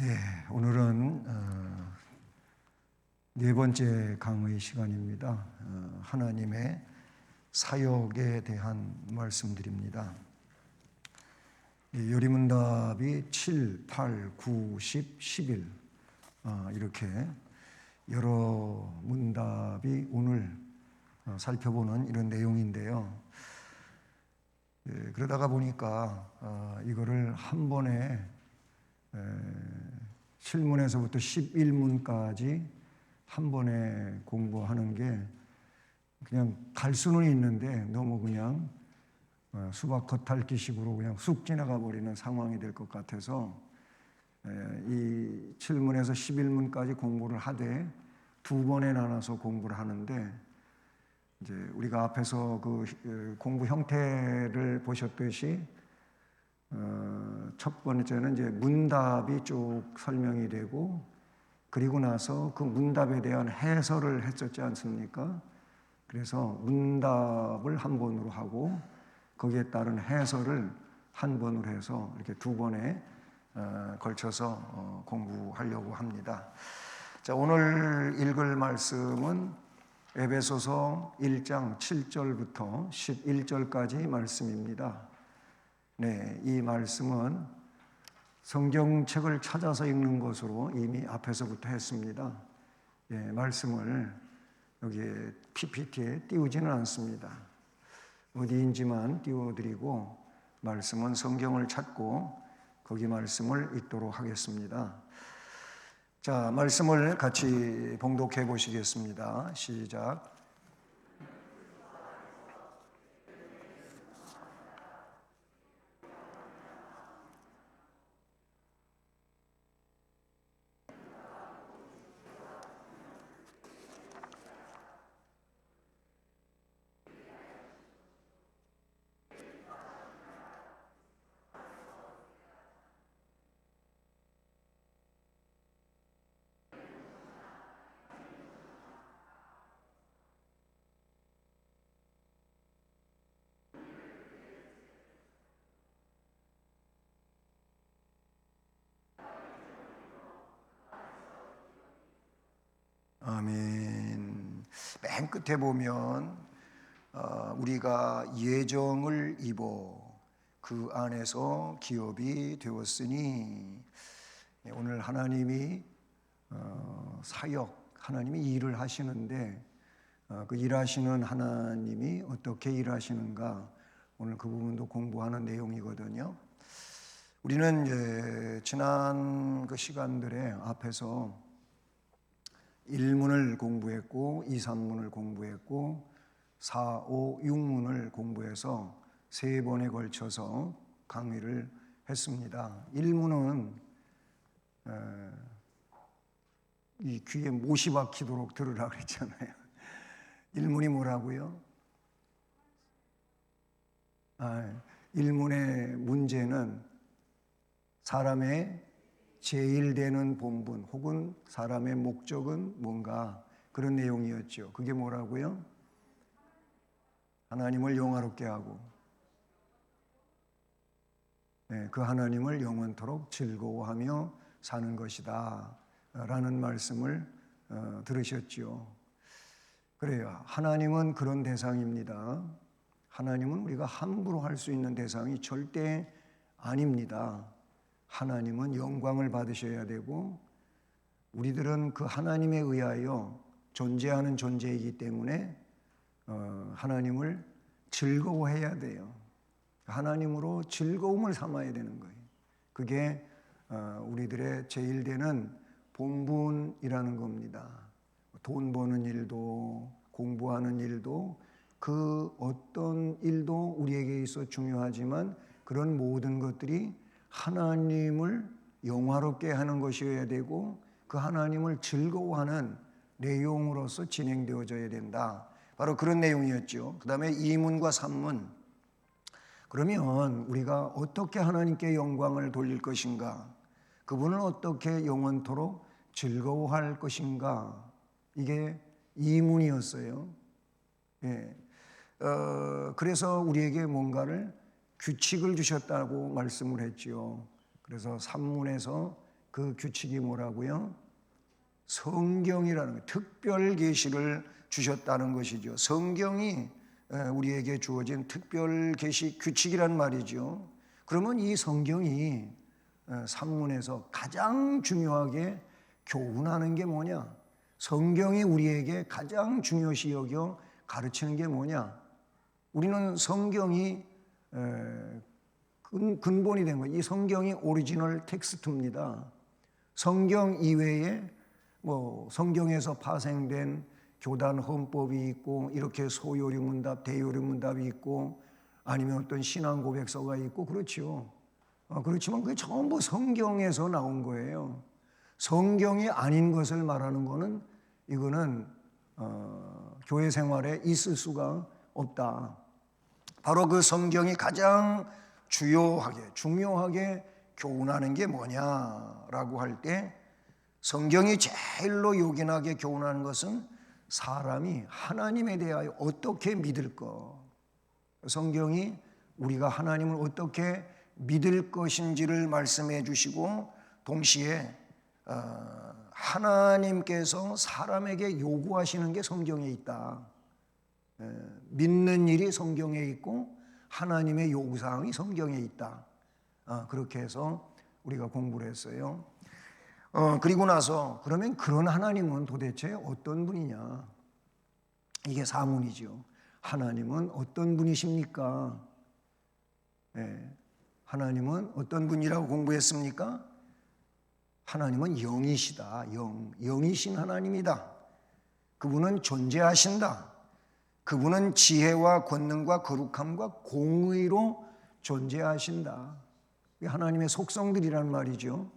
네, 오늘은 네 번째 강의 시간입니다. 하나님의 사역에 대한 말씀드립니다. 요리문답이 7, 8, 9, 10, 11 이렇게 여러 문답이 오늘 살펴보는 이런 내용인데요. 그러다가 보니까 이거를 한 번에 7문에서부터 11문까지 한 번에 공부하는 게 그냥 갈 수는 있는데 너무 그냥 수박 겉핥기식으로 그냥 쑥 지나가 버리는 상황이 될 것 같아서 이 7문에서 11문까지 공부를 하되 두 번에 나눠서 공부를 하는데, 이제 우리가 앞에서 그 공부 형태를 보셨듯이 첫 번째는 이제 문답이 쭉 설명이 되고, 그리고 나서 그 문답에 대한 해설을 했었지 않습니까? 그래서 문답을 한 번으로 하고 거기에 따른 해설을 한 번으로 해서 이렇게 두 번에 걸쳐서 공부하려고 합니다. 자, 오늘 읽을 말씀은 에베소서 1장 7절부터 11절까지 말씀입니다. 네, 이 말씀은 성경책을 찾아서 읽는 것으로 이미 앞에서부터 했습니다. 예, 말씀을 여기에 PPT에 띄우지는 않습니다. 어디인지만 띄워드리고 말씀은 성경을 찾고 거기 말씀을 읽도록 하겠습니다. 자, 말씀을 같이 봉독해 보시겠습니다. 시작. 아멘. 맨 끝에 보면 우리가 예정을 입어 그 안에서 기업이 되었으니, 오늘 하나님이 사역, 하나님이 일을 하시는데 그 일하시는 하나님이 어떻게 일하시는가, 오늘 그 부분도 공부하는 내용이거든요. 우리는 이제 지난 그 시간들에 앞에서 1문을 공부했고 2, 3문을 공부했고 4, 5, 6문을 공부해서 세 번에 걸쳐서 강의를 했습니다. 1문은 이 귀에 못이 박히도록 들으라고 그랬잖아요. 1문이 뭐라고요? 1문의 문제는 사람의 제일 되는 본분 혹은 사람의 목적은 뭔가, 그런 내용이었죠. 그게 뭐라고요? 하나님을 영화롭게 하고 그 하나님을 영원토록 즐거워하며 사는 것이다 라는 말씀을 들으셨죠. 그래요. 하나님은 그런 대상입니다. 하나님은 우리가 함부로 할 수 있는 대상이 절대 아닙니다. 하나님은 영광을 받으셔야 되고 우리들은 그 하나님에 의하여 존재하는 존재이기 때문에 하나님을 즐거워해야 돼요. 하나님으로 즐거움을 삼아야 되는 거예요. 그게 우리들의 제일 되는 본분이라는 겁니다. 돈 버는 일도 공부하는 일도 그 어떤 일도 우리에게 있어 중요하지만 그런 모든 것들이 하나님을 영화롭게 하는 것이어야 되고 그 하나님을 즐거워하는 내용으로서 진행되어져야 된다. 바로 그런 내용이었죠. 그 다음에 2문과 3문. 그러면 우리가 어떻게 하나님께 영광을 돌릴 것인가? 그분을 어떻게 영원토록 즐거워할 것인가? 이게 2문이었어요. 예. 그래서 우리에게 뭔가를 규칙을 주셨다고 말씀을 했지요. 그래서 3문에서 그 규칙이 뭐라고요? 성경이라는 거예요. 특별 계시를 주셨다는 것이죠. 성경이 우리에게 주어진 특별 계시 규칙이란 말이죠. 그러면 이 성경이 산문에서 가장 중요하게 교훈하는 게 뭐냐? 성경이 우리에게 가장 중요시 여겨 가르치는 게 뭐냐? 우리는 성경이 근본이 된 거예요. 이 성경이 오리지널 텍스트입니다. 성경 이외에 성경에서 파생된 교단 헌법이 있고 이렇게 소요리 문답, 대요리 문답이 있고 아니면 어떤 신앙 고백서가 있고 그렇죠. 그렇지만 그게 전부 성경에서 나온 거예요. 성경이 아닌 것을 말하는 거는 이거는 교회 생활에 있을 수가 없다. 바로 그 성경이 가장 중요하게 교훈하는 게 뭐냐라고 할 때 성경이 제일로 요긴하게 교훈하는 것은 사람이 하나님에 대하여 어떻게 믿을 것. 성경이 우리가 하나님을 어떻게 믿을 것인지를 말씀해 주시고 동시에 하나님께서 사람에게 요구하시는 게 성경에 있다. 믿는 일이 성경에 있고 하나님의 요구사항이 성경에 있다. 그렇게 해서 우리가 공부를 했어요. 그리고 나서 그러면 그런 하나님은 도대체 어떤 분이냐? 이게 사문이죠. 하나님은 어떤 분이십니까? 하나님은 어떤 분이라고 공부했습니까? 하나님은 영이시다. 영이신 하나님이다. 그분은 존재하신다. 그분은 지혜와 권능과 거룩함과 공의로 존재하신다. 하나님의 속성들이란 말이죠.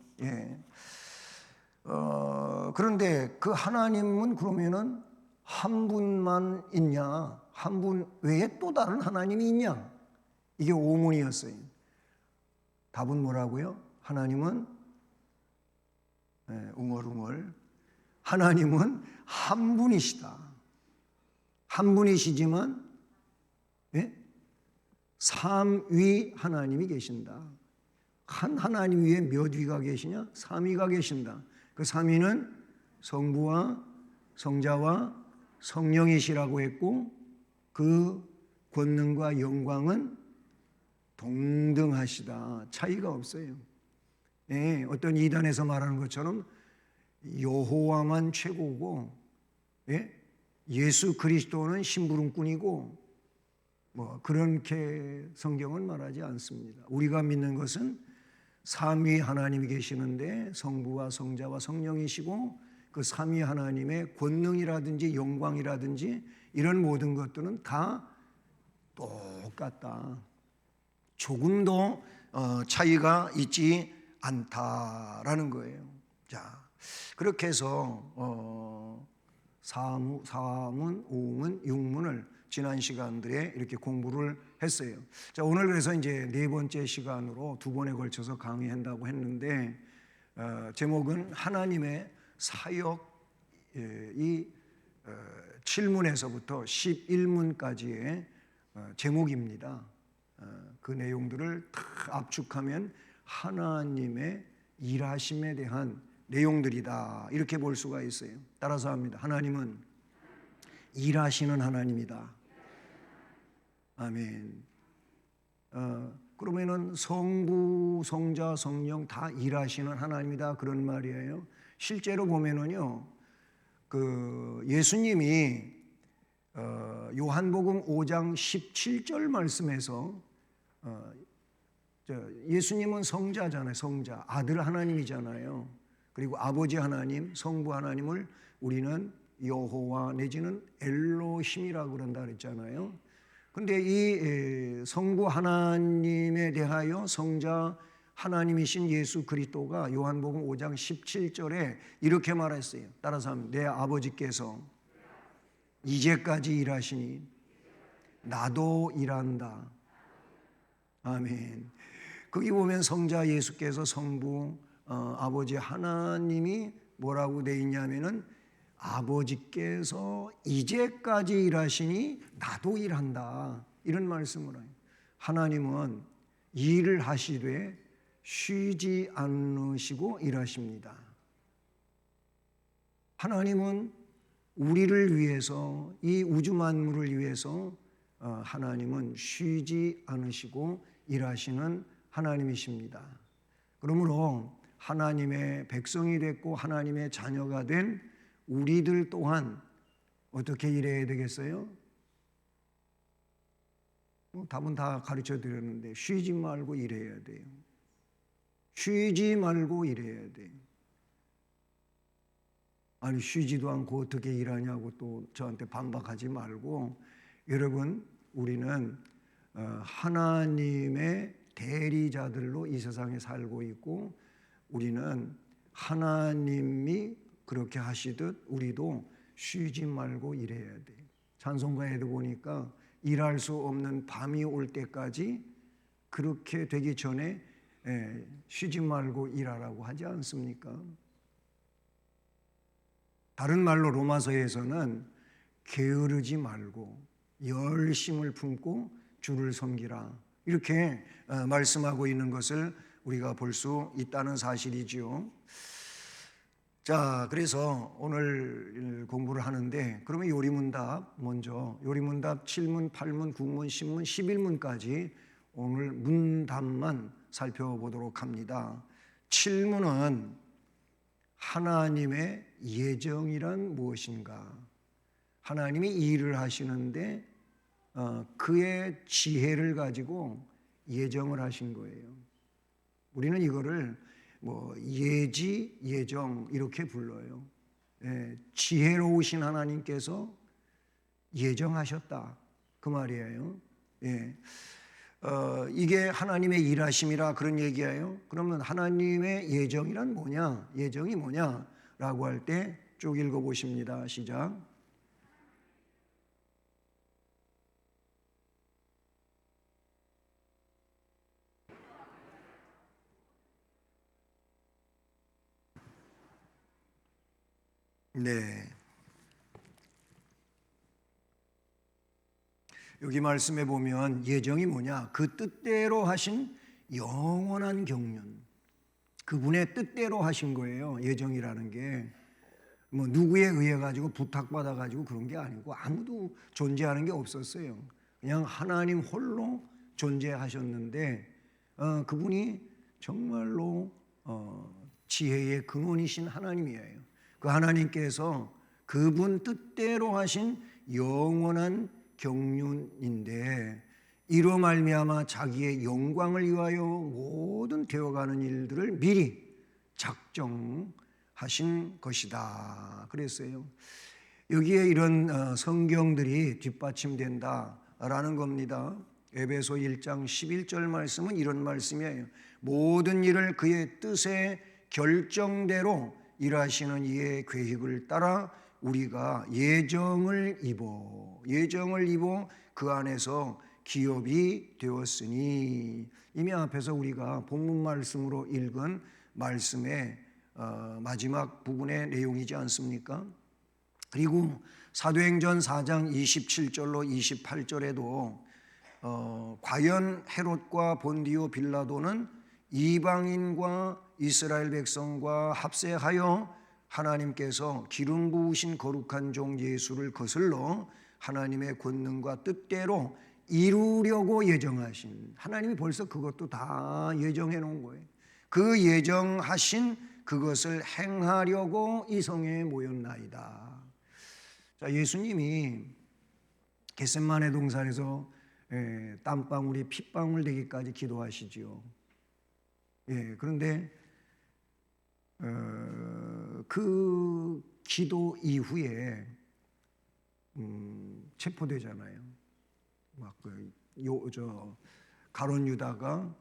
그런데 그 하나님은 그러면은 한 분만 있냐? 한 분 외에 또 다른 하나님이 있냐? 이게 오문이었어요. 답은 뭐라고요? 하나님은 웅얼웅얼 하나님은 한 분이시다. 한 분이시지만 삼위 하나님이 계신다. 한 하나님 위에 몇 위가 계시냐? 삼위가 계신다. 그 삼위는 성부와 성자와 성령이시라고 했고 그 권능과 영광은 동등하시다. 차이가 없어요. 어떤 이단에서 말하는 것처럼 여호와만 최고고 예수 그리스도는 심부름꾼이고 그렇게 성경은 말하지 않습니다. 우리가 믿는 것은 삼위 하나님이 계시는데 성부와 성자와 성령이시고 그 삼위 하나님의 권능이라든지 영광이라든지 이런 모든 것들은 다 똑같다. 조금도 차이가 있지 않다라는 거예요. 자, 그렇게 해서 사문, 오문, 육문을 지난 시간들에 이렇게 공부를 했어요. 자, 오늘 그래서 이제 네 번째 시간으로 두 번에 걸쳐서 강의한다고 했는데 제목은 하나님의 사역 이 7문에서부터 11문까지의 제목입니다. 그 내용들을 다 압축하면 하나님의 일하심에 대한 내용들이다 이렇게 볼 수가 있어요. 따라서 합니다. 하나님은 일하시는 하나님이다. 아멘. 그러면은 성부, 성자, 성령 다 일하시는 하나님이다 그런 말이에요. 실제로 보면은요, 그 예수님이 요한복음 5장 17절 말씀에서 예수님은 성자잖아요. 성자, 아들 하나님이잖아요. 그리고 아버지 하나님, 성부 하나님을 우리는 여호와 내지는 엘로힘이라고 그런다 그랬잖아요. 근데 이 성부 하나님에 대하여 성자 하나님이신 예수 그리스도가 요한복음 5장 17절에 이렇게 말했어요. 따라서 하면 내 아버지께서 이제까지 일하시니 나도 일한다. 아멘. 거기 보면 성자 예수께서 성부 아버지 하나님이 뭐라고 돼 있냐면은 아버지께서 이제까지 일하시니 나도 일한다 이런 말씀을 해요. 하나님은 일을 하시되 쉬지 않으시고 일하십니다. 하나님은 우리를 위해서, 이 우주 만물을 위해서 하나님은 쉬지 않으시고 일하시는 하나님이십니다. 그러므로 하나님의 백성이 됐고 하나님의 자녀가 된 우리들 또한 어떻게 일해야 되겠어요? 답은 다 가르쳐 드렸는데 쉬지 말고 일해야 돼요. 쉬지 말고 일해야 돼요. 아니 쉬지도 않고 어떻게 일하냐고 또 저한테 반박하지 말고, 여러분 우리는 하나님의 대리자들로 이 세상에 살고 있고, 우리는 하나님이 그렇게 하시듯 우리도 쉬지 말고 일해야 돼요. 찬송가에도 보니까 일할 수 없는 밤이 올 때까지, 그렇게 되기 전에 쉬지 말고 일하라고 하지 않습니까? 다른 말로 로마서에서는 게으르지 말고 열심을 품고 주를 섬기라, 이렇게 말씀하고 있는 것을 우리가 볼 수 있다는 사실이지요. 자, 그래서 오늘 공부를 하는데, 그러면 요리문답 먼저, 요리문답 7문, 8문, 9문, 10문, 11문까지 오늘 문답만 살펴보도록 합니다. 7문은 하나님의 예정이란 무엇인가? 하나님이 일을 하시는데 그의 지혜를 가지고 예정을 하신 거예요. 우리는 이거를 예지, 예정 이렇게 불러요. 지혜로우신 하나님께서 예정하셨다, 그 말이에요. 이게 하나님의 일하심이라 그런 얘기예요. 그러면 하나님의 예정이란 뭐냐? 예정이 뭐냐? 라고 할 때 쭉 읽어보십니다. 시작. 네. 여기 말씀에 보면 예정이 뭐냐? 그 뜻대로 하신 영원한 경륜, 그분의 뜻대로 하신 거예요. 예정이라는 게 누구에 의해 가지고 부탁받아 가지고 그런 게 아니고, 아무도 존재하는 게 없었어요. 그냥 하나님 홀로 존재하셨는데 그분이 정말로 지혜의 근원이신 하나님이에요. 그 하나님께서 그분 뜻대로 하신 영원한 경륜인데, 이로 말미암아 자기의 영광을 위하여 모든 되어가는 일들을 미리 작정하신 것이다 그랬어요. 여기에 이런 성경들이 뒷받침된다라는 겁니다. 에베소 1장 11절 말씀은 이런 말씀이에요. 모든 일을 그의 뜻의 결정대로 일하시는 이의 계획을 따라 우리가 예정을 입어 그 안에서 기업이 되었으니, 이미 앞에서 우리가 본문 말씀으로 읽은 말씀의 마지막 부분의 내용이지 않습니까? 그리고 사도행전 4장 27절로 28절에도 과연 헤롯과 본디오 빌라도는 이방인과 이스라엘 백성과 합세하여 하나님께서 기름 부으신 거룩한 종 예수를 거슬러 하나님의 권능과 뜻대로 이루려고 예정하신, 하나님이 벌써 그것도 다 예정해 놓은 거예요. 그 예정하신 그것을 행하려고 이 성에 모였나이다. 자, 예수님이 겟세마네 동산에서 땀방울이 핏방울 되기까지 기도하시지요. 그런데 그 기도 이후에 체포되잖아요. 막 가룟 유다가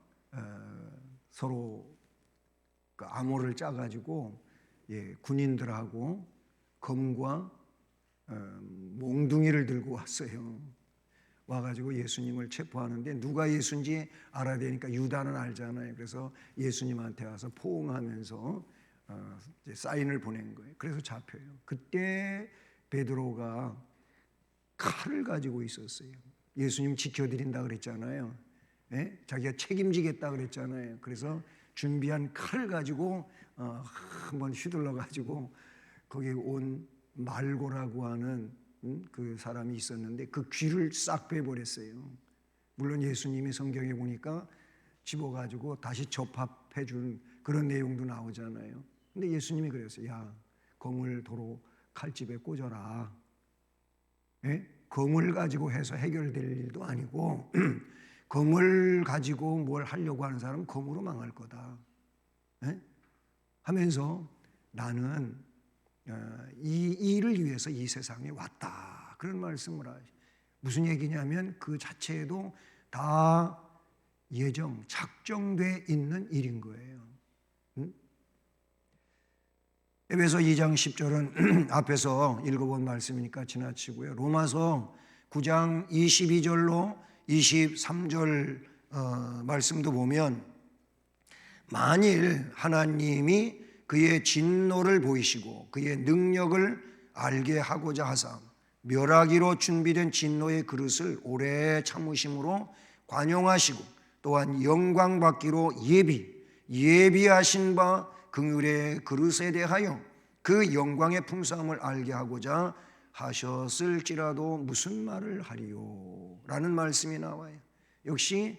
서로 그 암호를 짜가지고 군인들하고 검과 몽둥이를 들고 왔어요. 와가지고 예수님을 체포하는데, 누가 예수인지 알아야 되니까 유다는 알잖아요. 그래서 예수님한테 와서 포옹하면서 사인을 보낸 거예요. 그래서 잡혀요. 그때 베드로가 칼을 가지고 있었어요. 예수님 지켜드린다 그랬잖아요. 자기가 책임지겠다 그랬잖아요. 그래서 준비한 칼 가지고 한번 휘둘러 가지고 거기 온 말고라고 하는 그 사람이 있었는데 그 귀를 싹 빼버렸어요. 물론 예수님이 성경에 보니까 집어가지고 다시 접합해 준 그런 내용도 나오잖아요. 근데 예수님이 그랬어요. 야, 검을 도로 칼집에 꽂아라. 예? 검을 가지고 해서 해결될 일도 아니고 검을 가지고 뭘 하려고 하는 사람은 검으로 망할 거다. 예? 하면서 나는 이 일을 위해서 이 세상에 왔다. 그런 말씀을 하시. 무슨 얘기냐면 그 자체에도 다 예정, 작정돼 있는 일인 거예요. 에베소 2장 10절은 앞에서 읽어본 말씀이니까 지나치고요. 로마서 9장 22절로 23절 말씀도 보면 만일 하나님이 그의 진노를 보이시고 그의 능력을 알게 하고자 하사 멸하기로 준비된 진노의 그릇을 오래 참으심으로 관용하시고 또한 영광 받기로 예비하신 바 긍휼의 그릇에 대하여 그 영광의 풍성함을 알게 하고자 하셨을지라도 무슨 말을 하리요? 라는 말씀이 나와요. 역시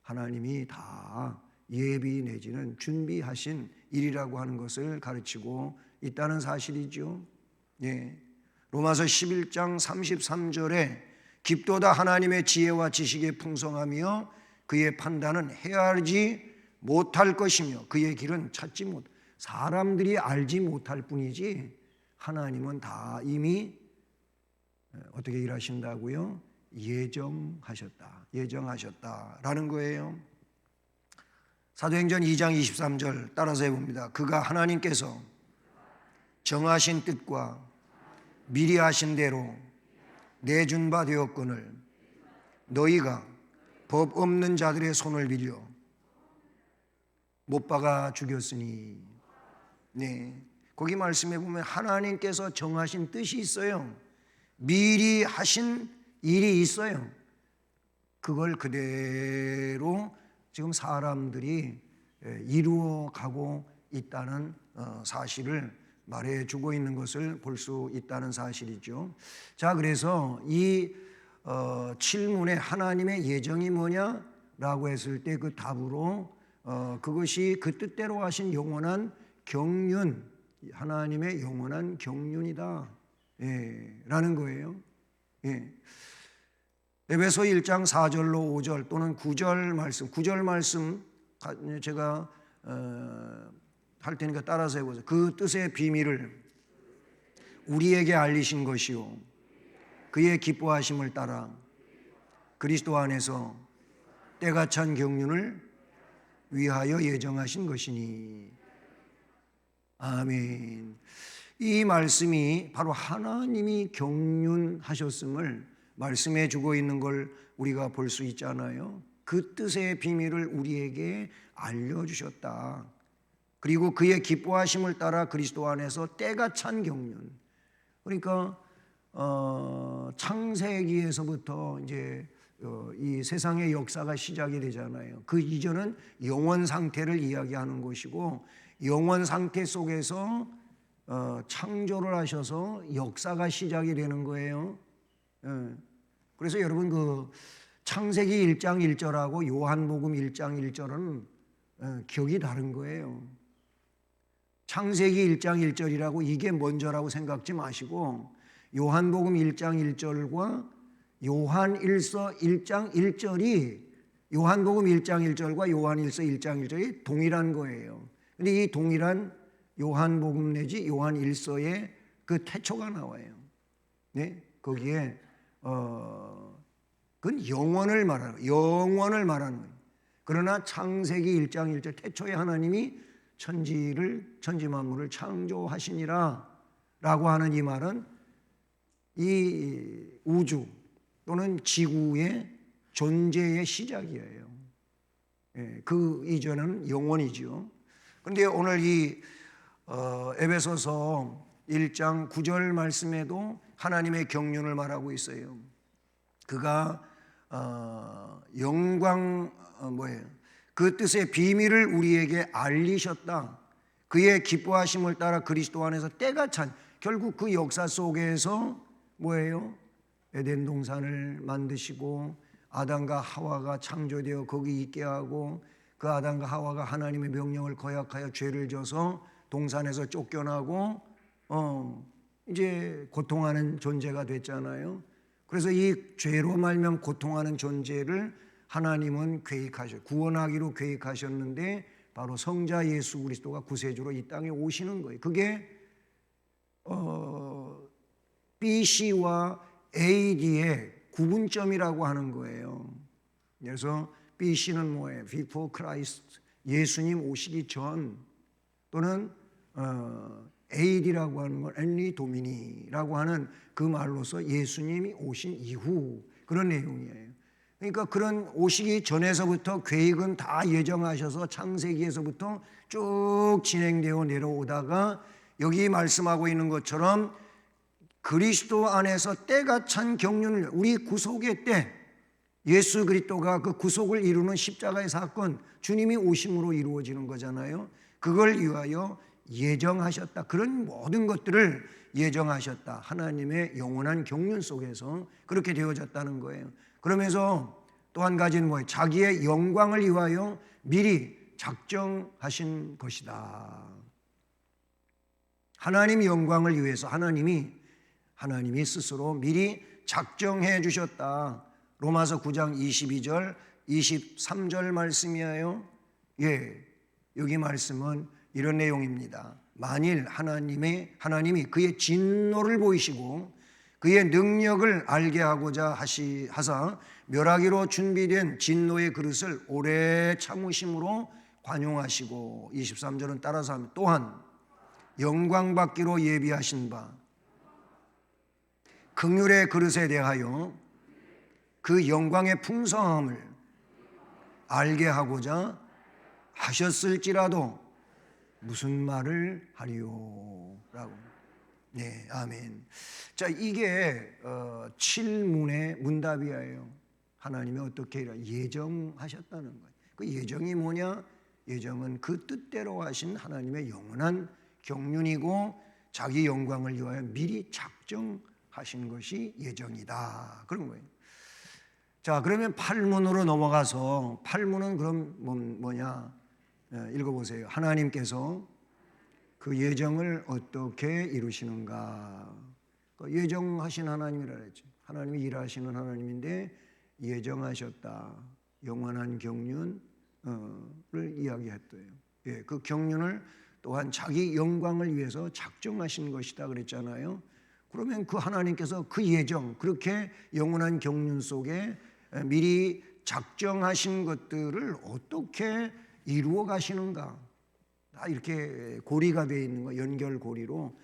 하나님이 다 예비 내지는 준비하신 일이라고 하는 것을 가르치고 있다는 사실이죠. 예. 로마서 11장 33절에 깊도다 하나님의 지혜와 지식의 풍성하며 그의 판단은 헤아리지 못할 것이며 그의 길은 찾지 못. 사람들이 알지 못할 뿐이지 하나님은 다 이미 어떻게 일하신다고요? 예정하셨다라는 거예요. 사도행전 2장 23절 따라서 해봅니다. 그가 하나님께서 정하신 뜻과 미리 하신 대로 내준 바 되었거늘 너희가 법 없는 자들의 손을 빌려 못 박아 죽였으니. 네, 거기 말씀해 보면 하나님께서 정하신 뜻이 있어요. 미리 하신 일이 있어요. 그걸 그대로 지금 사람들이 이루어가고 있다는 사실을 말해주고 있는 것을 볼 수 있다는 사실이죠. 자, 그래서 이 질문에 하나님의 예정이 뭐냐라고 했을 때 그 답으로 그것이 그 뜻대로 하신 영원한 경륜, 하나님의 영원한 경륜이다 라는 거예요. 예. 에베소 1장 4절로 5절 또는 9절 말씀 제가 할 테니까 따라서 해보세요. 그 뜻의 비밀을 우리에게 알리신 것이요 그의 기뻐하심을 따라 그리스도 안에서 때가 찬 경륜을 위하여 예정하신 것이니. 아멘. 이 말씀이 바로 하나님이 경륜하셨음을 말씀해 주고 있는 걸 우리가 볼 수 있잖아요. 그 뜻의 비밀을 우리에게 알려주셨다. 그리고 그의 기뻐하심을 따라 그리스도 안에서 때가 찬 경륜. 그러니까 창세기에서부터 이제 이 세상의 역사가 시작이 되잖아요. 그 이전은 영원 상태를 이야기하는 것이고 영원 상태 속에서 창조를 하셔서 역사가 시작이 되는 거예요. 그래서 여러분 그 창세기 1장 1절하고 요한복음 1장 1절은 격이 다른 거예요. 창세기 1장 1절이라고 이게 먼저라고 생각지 마시고 요한복음 1장 1절과 요한일서 1장 1절이 요한복음 1장 1절과 요한일서 1장 1절이 동일한 거예요. 근데 이 동일한 요한복음 내지 요한일서의 그 태초가 나와요. 네? 거기에 그건 영원을 말하는 거예요. 그러나 창세기 1장 1절 태초에 하나님이 천지 만물을 창조하시니라 라고 하는 이 말은 이 우주 또는 지구의 존재의 시작이에요. 그 이전은 영원이죠. 그런데 오늘 이 에베소서 1장 9절 말씀에도 하나님의 경륜을 말하고 있어요. 그가 영광 그 뜻의 비밀을 우리에게 알리셨다. 그의 기뻐하심을 따라 그리스도 안에서 때가 찬, 결국 그 역사 속에서 뭐예요? 에덴 동산을 만드시고 아담과 하와가 창조되어 거기 있게 하고 그 아담과 하와가 하나님의 명령을 거역하여 죄를 져서 동산에서 쫓겨나고 이제 고통하는 존재가 됐잖아요. 그래서 이 죄로 말미암아 고통하는 존재를 하나님은 구원하기로 계획하셨는데 바로 성자 예수 그리스도가 구세주로 이 땅에 오시는 거예요. 그게 BC와 AD의 구분점이라고 하는 거예요. 그래서 BC는 뭐예요? Before Christ, 예수님 오시기 전, 또는 AD라고 하는 건 Anni Domini라고 하는 그 말로서 예수님이 오신 이후 그런 내용이에요. 그러니까 그런 오시기 전에서부터 계획은 다 예정하셔서 창세기에서부터 쭉 진행되어 내려오다가 여기 말씀하고 있는 것처럼 그리스도 안에서 때가 찬 경륜을, 우리 구속의 때, 예수 그리스도가 그 구속을 이루는 십자가의 사건, 주님이 오심으로 이루어지는 거잖아요. 그걸 위하여 예정하셨다. 그런 모든 것들을 예정하셨다. 하나님의 영원한 경륜 속에서 그렇게 되어졌다는 거예요. 그러면서 또 한 가지는 뭐예요? 자기의 영광을 위하여 미리 작정하신 것이다. 하나님의 영광을 위해서 하나님이 스스로 미리 작정해 주셨다. 로마서 9장 22절 23절 말씀이에요. 여기 말씀은 이런 내용입니다. 만일 하나님이 그의 진노를 보이시고 그의 능력을 알게 하고자 하사 멸하기로 준비된 진노의 그릇을 오래 참으심으로 관용하시고, 23절은 따라서 하면, 또한 영광 받기로 예비하신 바 긍휼의 그릇에 대하여 그 영광의 풍성함을 알게 하고자 하셨을지라도 무슨 말을 하리요? 라고. 네, 아멘. 자, 이게 7문의 문답이에요. 하나님이 어떻게 예정하셨다는 거예요. 그 예정이 뭐냐? 예정은 그 뜻대로 하신 하나님의 영원한 경륜이고 자기 영광을 위하여 미리 작정하신 것이 예정이다. 그런 거예요. 자, 그러면 8문으로 넘어가서, 8문은 그럼 뭐냐? 읽어보세요. 하나님께서 그 예정을 어떻게 이루시는가? 예정하신 하나님이라 그랬죠. 하나님이 일하시는 하나님인데 예정하셨다. 영원한 경륜을 이야기했대요. 그 경륜을 또한 자기 영광을 위해서 작정하신 것이다 그랬잖아요. 그러면 그 하나님께서 그 예정, 그렇게 영원한 경륜 속에 미리 작정하신 것들을 어떻게 이루어 가시는가? 다 이렇게 고리가 되어 있는 거, 연결고리로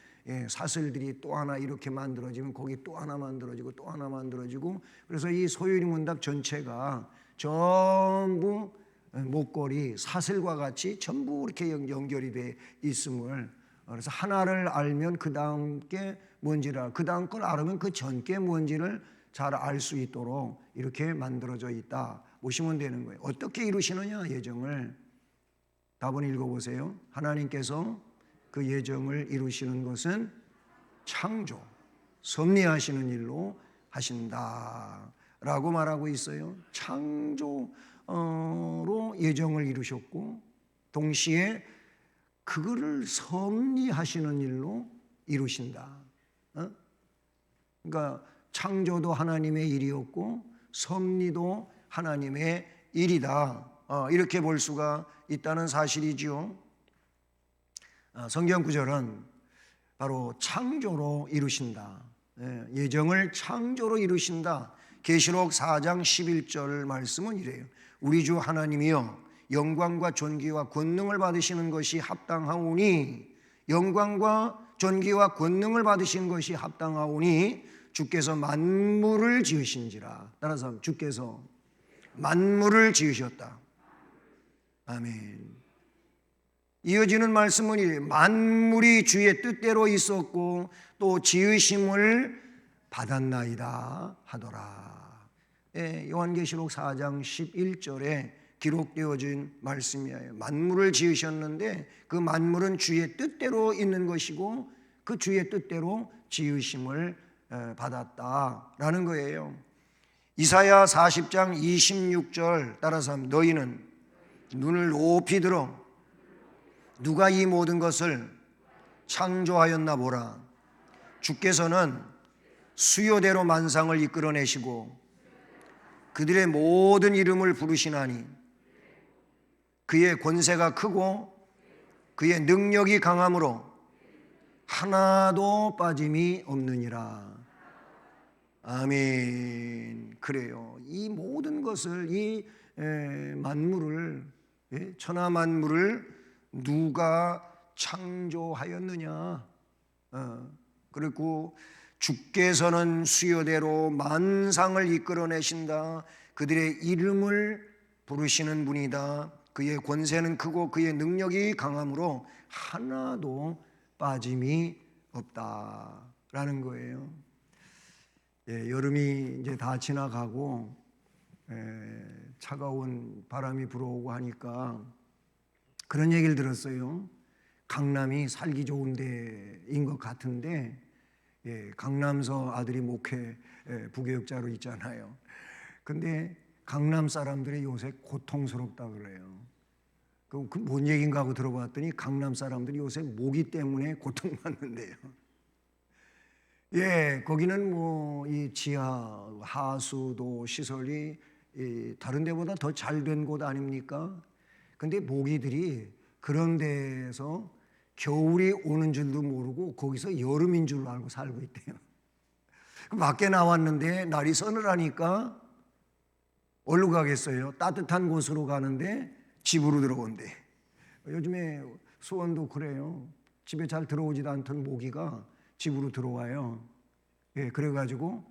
사슬들이 또 하나 이렇게 만들어지면 거기 또 하나 만들어지고 또 하나 만들어지고, 그래서 이 소유리 문답 전체가 전부 목걸이 사슬과 같이 전부 이렇게 연결이 되어 있음을, 그래서 하나를 알면 그 다음 게 뭔지를, 그 다음 걸 알으면 그 전 게 뭔지를 잘 알 수 있도록 이렇게 만들어져 있다 보시면 되는 거예요. 어떻게 이루시느냐 예정을? 답은 읽어보세요. 하나님께서 그 예정을 이루시는 것은 창조, 섭리하시는 일로 하신다 라고 말하고 있어요. 창조로 예정을 이루셨고 동시에 그거를 섭리하시는 일로 이루신다. 그러니까 창조도 하나님의 일이었고 섭리도 하나님의 일이다. 이렇게 볼 수가 있다는 사실이지요. 성경 구절은 바로 창조로 이루신다. 예정을 창조로 이루신다. 계시록 4장 11절 말씀은 이래요. 우리 주 하나님이여 영광과 존귀와 권능을 받으시는 것이 합당하오니, 영광과 존귀와 권능을 받으신 것이 합당하오니 주께서 만물을 지으신지라. 따라서 주께서 만물을 지으셨다. 아멘. 이어지는 말씀은 만물이 주의 뜻대로 있었고 또 지으심을 받았나이다 하더라. 요한계시록 4장 11절에 기록되어진 말씀이에요. 만물을 지으셨는데 그 만물은 주의 뜻대로 있는 것이고 그 주의 뜻대로 지으심을 받았다라는 거예요. 이사야 40장 26절 따라서 하면 너희는 눈을 높이 들어 누가 이 모든 것을 창조하였나 보라. 주께서는 수요대로 만상을 이끌어내시고 그들의 모든 이름을 부르시나니 그의 권세가 크고 그의 능력이 강함으로 하나도 빠짐이 없느니라. 아멘. 그래요. 이 모든 것을 이 만물을 천하 만물을 누가 창조하였느냐? 그리고 주께서는 수요대로 만상을 이끌어내신다. 그들의 이름을 부르시는 분이다. 그의 권세는 크고 그의 능력이 강함으로 하나도 빠짐이 없다라는 거예요. 여름이 이제 다 지나가고 차가운 바람이 불어오고 하니까 그런 얘기를 들었어요. 강남이 살기 좋은 데인 것 같은데 강남서 아들이 목회 부교육자로 있잖아요. 근데 강남 사람들이 요새 고통스럽다 그래요. 그 뭔 얘기인가 하고 들어봤더니 강남 사람들이 요새 모기 때문에 고통받는데요. 거기는 뭐 이 지하 하수도 시설이 다른 데보다 더 잘 된 곳 아닙니까? 근데 모기들이 그런 데에서 겨울이 오는 줄도 모르고 거기서 여름인 줄 알고 살고 있대요. 밖에 나왔는데 날이 서늘하니까 어디로 가겠어요? 따뜻한 곳으로 가는데 집으로 들어온대. 요즘에 수원도 그래요. 집에 잘 들어오지도 않던 모기가 집으로 들어와요. 그래가지고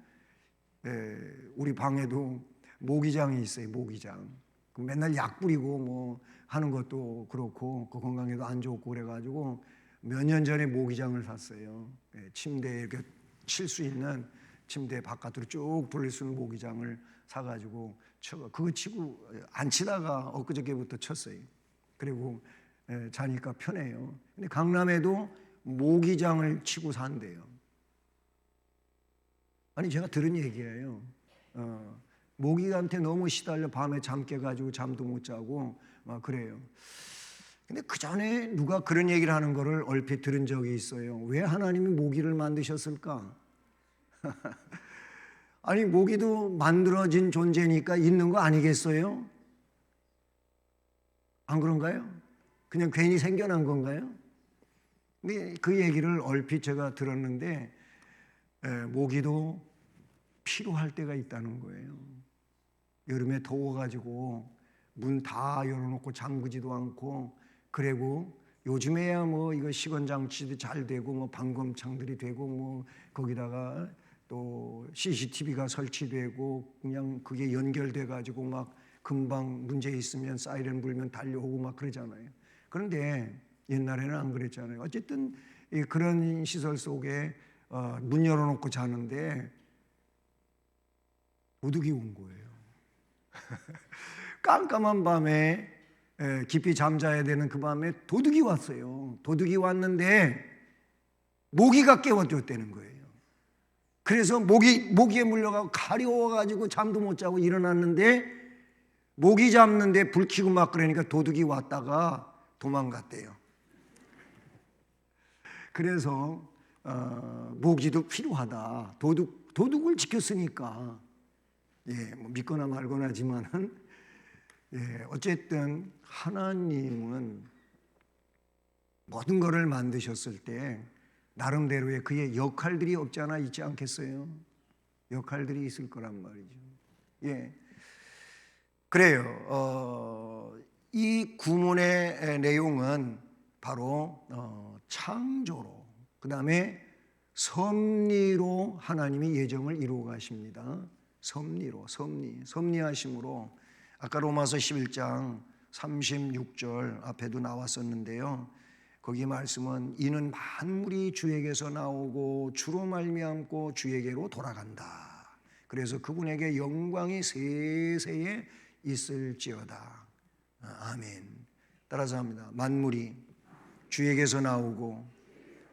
우리 방에도 모기장이 있어요. 모기장. 맨날 약 뿌리고 뭐 하는 것도 그렇고 그 건강에도 안 좋고 그래가지고 몇 년 전에 모기장을 샀어요. 침대에 이렇게 칠 수 있는 침대 바깥으로 쭉 돌릴 수 있는 모기장을 사가지고 그거 치고 안 치다가 엊그저께부터 쳤어요. 그리고 자니까 편해요. 근데 강남에도 모기장을 치고 산대요. 아니 제가 들은 얘기예요. 모기한테 너무 시달려 밤에 잠 깨가지고 잠도 못 자고 막 그래요. 근데 그 전에 누가 그런 얘기를 하는 거를 얼핏 들은 적이 있어요. 왜 하나님이 모기를 만드셨을까? 아니 모기도 만들어진 존재니까 있는 거 아니겠어요? 안 그런가요? 그냥 괜히 생겨난 건가요? 근데 그 얘기를 얼핏 제가 들었는데 모기도 필요할 때가 있다는 거예요. 여름에 더워가지고 문 다 열어놓고 잠그지도 않고 그리고 요즘에야 뭐 이거 시건장치도 잘 되고 뭐 방검창들이 되고 뭐 거기다가 또 CCTV가 설치되고 그냥 그게 연결돼 가지고 막 금방 문제 있으면 사이렌 불면 달려오고 막 그러잖아요. 그런데 옛날에는 안 그랬잖아요. 어쨌든 그런 시설 속에 문 열어놓고 자는데 도둑이 온 거예요. 깜깜한 밤에 깊이 잠자야 되는 그 밤에 도둑이 왔어요. 도둑이 왔는데 모기가 깨워줬다는 거예요. 그래서 모기에 물려가고 가려워가지고 잠도 못 자고 일어났는데 모기 잡는데 불 켜고 막 그러니까 도둑이 왔다가 도망갔대요. 그래서 모기도 필요하다. 도둑을 지켰으니까 뭐 믿거나 말거나지만은 어쨌든 하나님은 모든 것을 만드셨을 때 나름대로의 그의 역할들이 없지 않아 있지 않겠어요? 역할들이 있을 거란 말이죠. 그래요. 이 구문의 내용은 바로 창조로, 그 다음에 섭리로 하나님이 예정을 이루어 가십니다. 섭리하심으로 아까 로마서 11장 36절 앞에도 나왔었는데요. 거기 말씀은 이는 만물이 주에게서 나오고 주로 말미암고 주에게로 돌아간다. 그래서 그분에게 영광이 세세에 있을지어다. 아멘. 따라서 합니다. 만물이 주에게서 나오고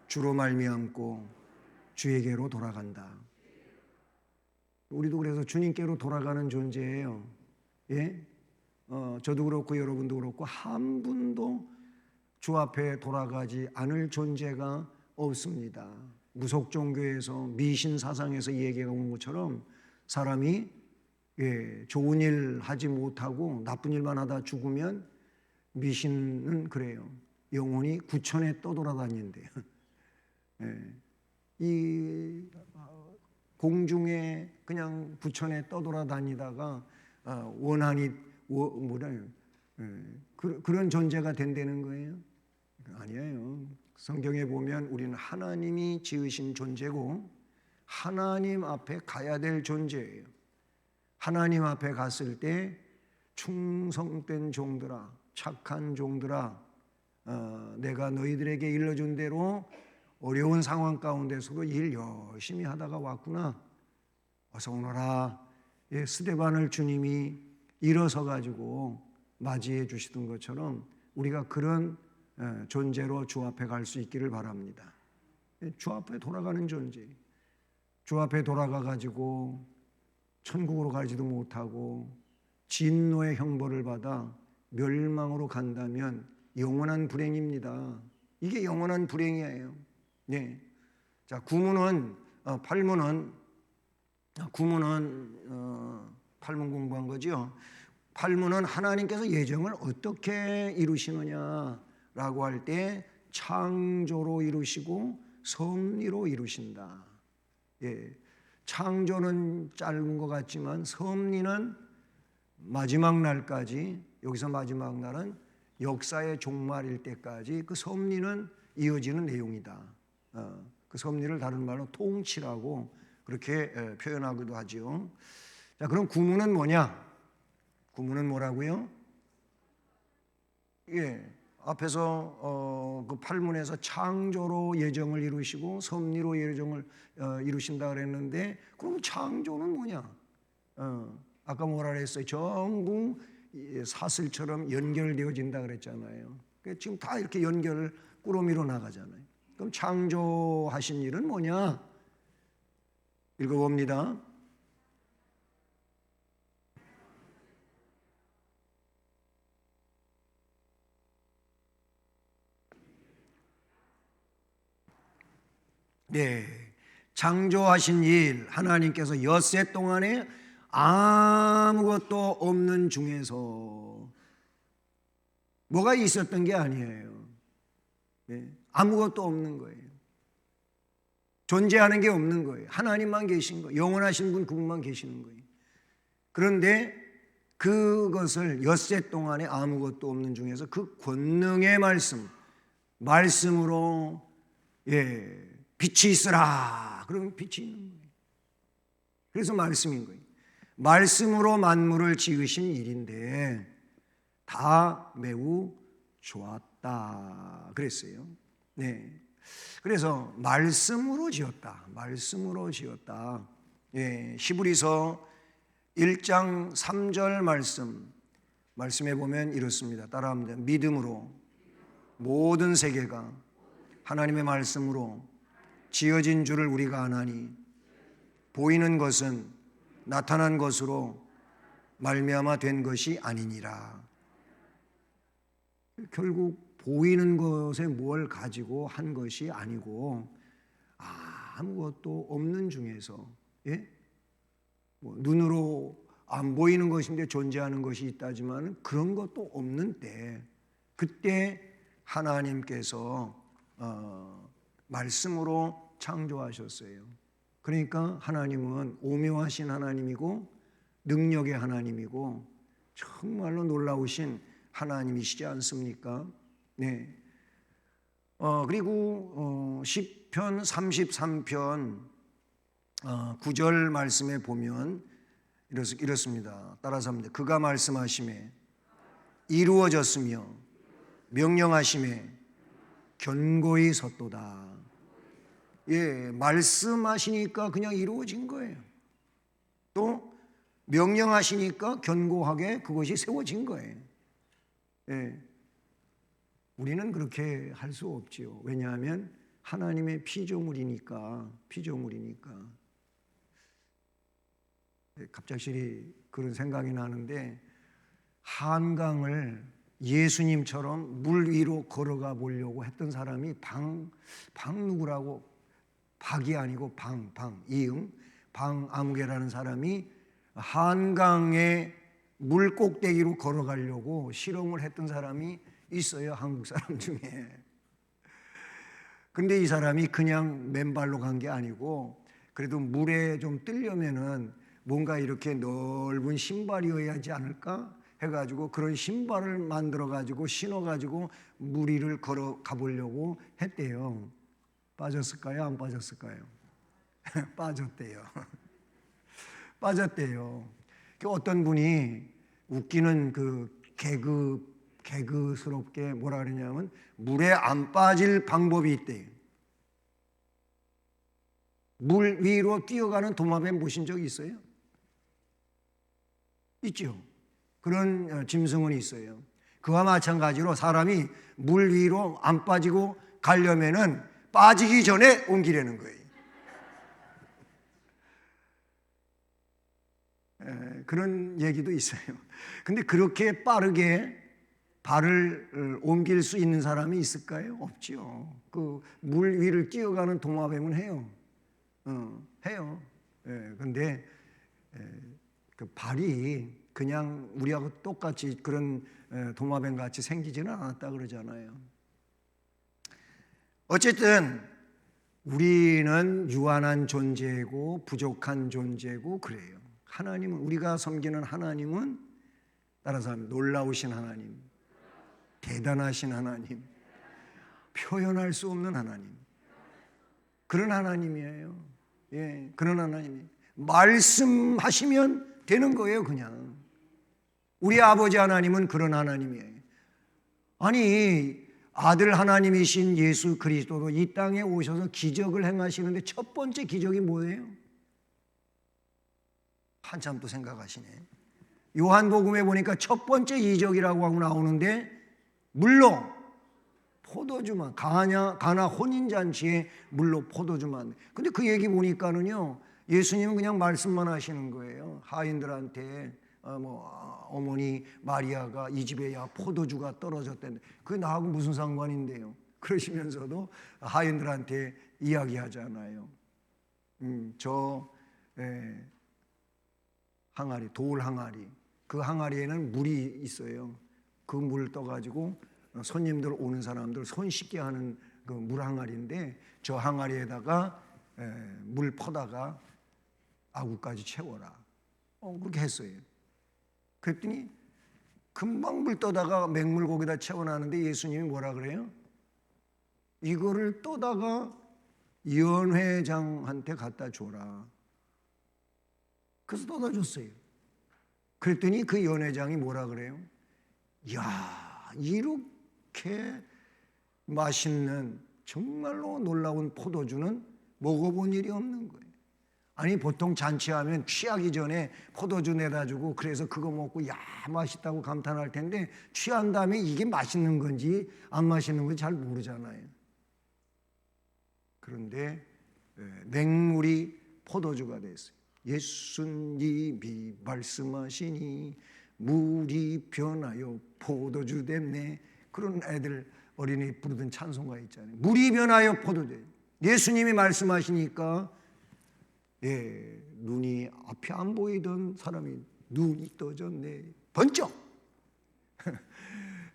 주로 말미암고 주에게로 돌아간다. 우리도 그래서 주님께로 돌아가는 존재예요. 예? 저도 그렇고 여러분도 그렇고 한 분도 주 앞에 돌아가지 않을 존재가 없습니다. 무속 종교에서 미신 사상에서 얘기가 온 것처럼 사람이 좋은 일 하지 못하고 나쁜 일만 하다 죽으면 미신은 그래요. 영혼이 구천에 떠돌아다닌대요. 이 공중에 그냥 부천에 떠돌아다니다가 원한이 그런 존재가 된다는 거예요? 아니에요. 성경에 보면 우리는 하나님이 지으신 존재고 하나님 앞에 가야 될 존재예요. 하나님 앞에 갔을 때 충성된 종들아, 착한 종들아, 내가 너희들에게 일러준 대로 어려운 상황 가운데서도 일 열심히 하다가 왔구나. 어서 오너라. 스데반을 주님이 일어서 가지고 맞이해 주시던 것처럼 우리가 그런 존재로 주 앞에 갈 수 있기를 바랍니다. 주 앞에 돌아가는 존재. 주 앞에 돌아가 가지고 천국으로 가지도 못하고 진노의 형벌을 받아 멸망으로 간다면 영원한 불행입니다. 이게 영원한 불행이에요. 네. 자, 구문은 팔문 공부한 거죠. 팔문은 하나님께서 예정을 어떻게 이루시느냐라고 할 때 창조로 이루시고 섭리로 이루신다. 예. 창조는 짧은 것 같지만 섭리는 마지막 날까지, 여기서 마지막 날은 역사의 종말일 때까지 그 섭리는 이어지는 내용이다. 그 섭리를 다른 말로 통치라고 그렇게 표현하기도 하죠. 자, 그럼 구문은 뭐냐? 구문은 뭐라고요? 예, 앞에서 그 팔문에서 창조로 예정을 이루시고 섭리로 예정을 이루신다 그랬는데, 그럼 창조는 뭐냐? 아까 뭐라 그랬어요? 전부 사슬처럼 연결되어진다 그랬잖아요. 지금 다 이렇게 연결을 꾸러미로 나가잖아요. 그럼 창조하신 일은 뭐냐? 읽어봅니다. 네, 창조하신 일, 하나님께서 엿새 동안에 아무것도 없는 중에서 뭐가 있었던 게 아니에요. 네, 아무것도 없는 거예요. 존재하는 게 없는 거예요. 하나님만 계신 거예요. 영원하신 분 그분만 계시는 거예요. 그런데 그것을 엿새 동안에 아무것도 없는 중에서 그 권능의 말씀으로 빛이 있으라. 그러면 빛이 있는 거예요. 그래서 말씀인 거예요. 말씀으로 만물을 지으신 일인데 다 매우 좋았다 그랬어요. 네. 그래서 말씀으로 지었다. 말씀으로 지었다. 예, 히브리서 1장 3절 말씀에 보면 이렇습니다. 따라합니다. 믿음으로 모든 세계가 하나님의 말씀으로 지어진 줄을 우리가 아나니 보이는 것은 나타난 것으로 말미암아 된 것이 아니니라. 결국 보이는 것에 뭘 가지고 한 것이 아니고 아무것도 없는 중에서, 눈으로 안 보이는 것인데 존재하는 것이 있다지만 그런 것도 없는 때, 그때 하나님께서 말씀으로 창조하셨어요. 그러니까 하나님은 오묘하신 하나님이고 능력의 하나님이고 정말로 놀라우신 하나님이시지 않습니까? 네. 그리고 시편 33편 9절 말씀에 보면 이렇습니다. 따라서 합니다. 그가 말씀하심에 이루어졌으며 명령하심에 견고히 섰도다. 예, 말씀하시니까 그냥 이루어진 거예요. 또 명령하시니까 견고하게 그것이 세워진 거예요. 예. 우리는 그렇게 할 수 없지요. 왜냐하면 하나님의 피조물이니까. 갑작스레 그런 생각이 나는데, 한강을 예수님처럼 물 위로 걸어가 보려고 했던 사람이 누구라고, 박이 아니고 이응 방아무개라는 사람이 한강의 물 꼭대기로 걸어가려고 실험을 했던 사람이 있어요, 한국 사람 중에. 근데 이 사람이 그냥 맨발로 간 게 아니고, 그래도 물에 좀 뜨려면은 뭔가 이렇게 넓은 신발이어야 하지 않을까 해가지고 그런 신발을 만들어가지고 신어가지고 물 위를 걸어가 보려고 했대요. 빠졌을까요? 안 빠졌을까요? 빠졌대요. 어떤 분이 웃기는 그 개그스럽게 뭐라 그러냐면, 물에 안 빠질 방법이 있대요. 물 위로 뛰어가는 도마뱀 보신 적 있어요? 있죠. 그런 짐승은 있어요. 그와 마찬가지로 사람이 물 위로 안 빠지고 가려면은 빠지기 전에 옮기려는 거예요. 그런 얘기도 있어요. 근데 그렇게 빠르게 발을 옮길 수 있는 사람이 있을까요? 없죠. 그 물 위를 뛰어가는 도마뱀은 해요. 해요. 근데 그 발이 그냥 우리하고 똑같이 그런 도마뱀 같이 생기지는 않았다 그러잖아요. 어쨌든 우리는 유한한 존재고 부족한 존재고 그래요. 하나님은, 우리가 섬기는 하나님은, 따라서 하면 놀라우신 하나님, 대단하신 하나님, 표현할 수 없는 하나님, 그런 하나님이에요. 예, 그런 하나님이 말씀하시면 되는 거예요. 그냥 우리 아버지 하나님은 그런 하나님이에요. 아니, 아들 하나님이신 예수 그리스도도 이 땅에 오셔서 기적을 행하시는데 첫 번째 기적이 뭐예요? 한참 또 생각하시네. 요한복음에 보니까 첫 번째 이적이라고 하고 나오는데, 물로 포도주만, 가나 혼인잔치에 물로 포도주만. 근데 그 얘기 보니까는요, 예수님은 그냥 말씀만 하시는 거예요. 하인들한테 어머니 마리아가 이 집에 포도주가 떨어졌다는데 그게 나하고 무슨 상관인데요? 그러시면서도 하인들한테 이야기하잖아요. 항아리, 돌 항아리, 그 항아리에는 물이 있어요. 그 물 떠가지고 손님들 오는 사람들 손 씻게 하는 그 물 항아리인데, 저 항아리에다가 물 퍼다가 아구까지 채워라. 그렇게 했어요. 그랬더니 금방 물 떠다가 맹물 거기다 채워놨는데 예수님이 뭐라 그래요? 이거를 떠다가 연회장한테 갖다 줘라. 그래서 떠다 줬어요. 그랬더니 그 연회장이 뭐라 그래요? 이야, 이렇게 맛있는 정말로 놀라운 포도주는 먹어본 일이 없는 거예요. 아니, 보통 잔치하면 취하기 전에 포도주 내다 주고 그래서 그거 먹고 야 맛있다고 감탄할 텐데, 취한 다음에 이게 맛있는 건지 안 맛있는 건지 잘 모르잖아요. 그런데 맹물이 포도주가 됐어요. 예수님이 말씀하시니 물이 변하여 포도주 됐네. 그런 애들, 어린이 부르던 찬송가 있잖아요. 물이 변하여 포도주. 예수님이 말씀하시니까 눈이 앞이 안 보이던 사람이 눈이 떠졌네. 번쩍.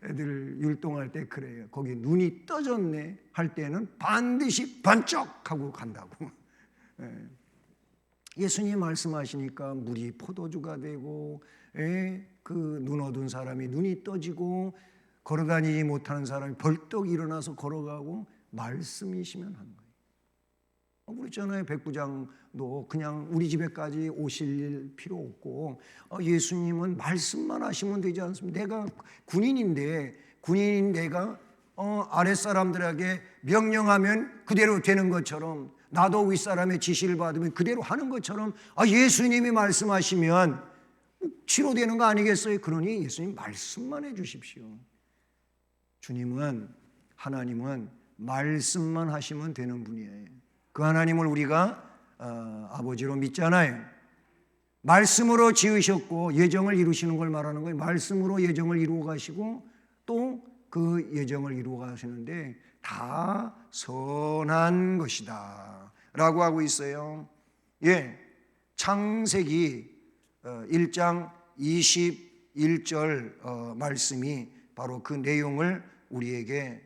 애들 율동할 때 그래요. 거기 눈이 떠졌네 할 때는 반드시 번쩍 하고 간다고. 예수님 말씀하시니까 물이 포도주가 되고, 그 눈 어두운 사람이 눈이 떠지고, 걸어다니지 못하는 사람이 벌떡 일어나서 걸어가고, 말씀이시면 한 거예요. 그렇잖아요. 백부장도 그냥 우리 집에까지 오실 필요 없고, 예수님은 말씀만 하시면 되지 않습니까? 내가 군인인 내가 아랫사람들에게 명령하면 그대로 되는 것처럼, 나도 윗사람의 지시를 받으면 그대로 하는 것처럼, 예수님이 말씀하시면 치료되는 거 아니겠어요? 그러니 예수님 말씀만 해 주십시오. 하나님은 말씀만 하시면 되는 분이에요. 그 하나님을 우리가 아버지로 믿잖아요. 말씀으로 지으셨고 예정을 이루시는 걸 말하는 거예요. 말씀으로 예정을 이루어 가시고 또 그 예정을 이루어 가시는데 다 선한 것이다 라고 하고 있어요. 창세기 1장 21절 말씀이 바로 그 내용을 우리에게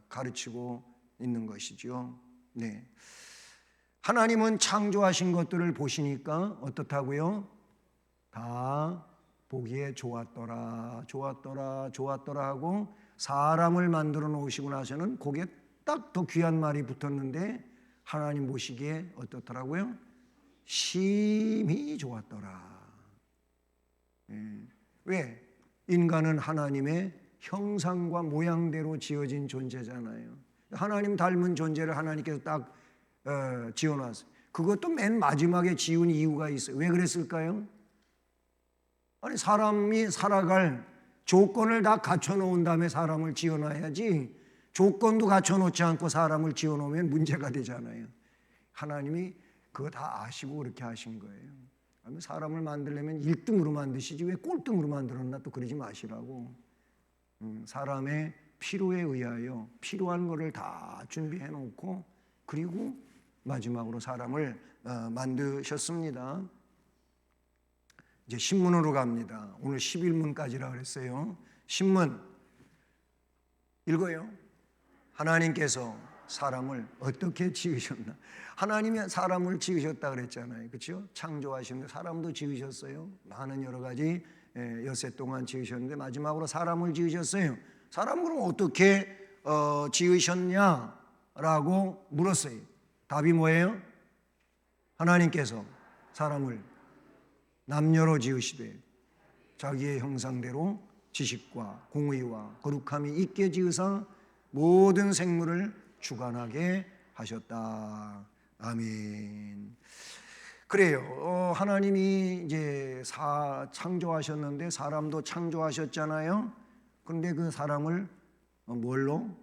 가르치고 있는 것이죠. 네. 하나님은 창조하신 것들을 보시니까 어떻다고요? 다 보기에 좋았더라 하고 사람을 만들어 놓으시고 나서는 거기에 딱 더 귀한 말이 붙었는데 하나님 보시기에 어떻더라고요? 심히 좋았더라. 왜? 인간은 하나님의 형상과 모양대로 지어진 존재잖아요. 하나님 닮은 존재를 하나님께서 딱 지어놨어요. 그것도 맨 마지막에 지은 이유가 있어요. 왜 그랬을까요? 아니 사람이 살아갈 조건을 다 갖춰놓은 다음에 사람을 지어놔야지 조건도 갖춰놓지 않고 사람을 지어놓으면 문제가 되잖아요. 하나님이 그거 다 아시고 그렇게 하신 거예요. 사람을 만들려면 1등으로 만드시지 왜 꼴등으로 만들었나 또 그러지 마시라고. 사람의 필요에 의하여 필요한 거를 다 준비해 놓고 그리고 마지막으로 사람을 만드셨습니다. 이제 신문으로 갑니다. 오늘 11문까지라 그랬어요. 신문 읽어요. 하나님께서 사람을 어떻게 지으셨나? 하나님이 사람을 지으셨다 그랬잖아요. 그렇죠? 창조하시는데 사람도 지으셨어요. 많은 여러 가지 엿새 동안 지으셨는데 마지막으로 사람을 지으셨어요. 사람을 그럼 어떻게 지으셨냐라고 물었어요. 답이 뭐예요? 하나님께서 사람을 남녀로 지으시되 자기의 형상대로 지식과 공의와 거룩함이 있게 지으사 모든 생물을 주관하게 하셨다. 아멘. 그래요. 하나님이 이제 창조하셨는데 사람도 창조하셨잖아요. 그런데 그 사람을 뭘로?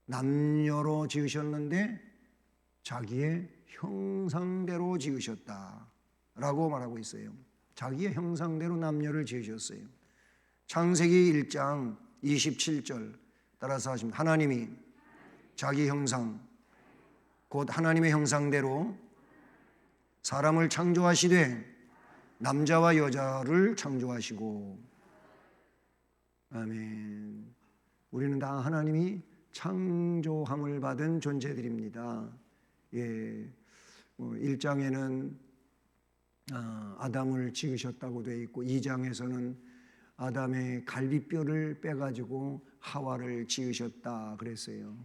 남녀로 지으셨는데 자기의 형상대로 지으셨다 라고 말하고 있어요. 자기의 형상대로 남녀를 지으셨어요. 창세기 1장 27절 따라서 하십니다. 하나님이 자기 형상 곧 하나님의 형상대로 사람을 창조하시되 남자와 여자를 창조하시고. 아멘. 우리는 다 하나님이 창조함을 받은 존재들입니다. 1장에는 아담을 지으셨다고 되어 있고 2장에서는 아담의 갈비뼈를 빼가지고 하와를 지으셨다 그랬어요.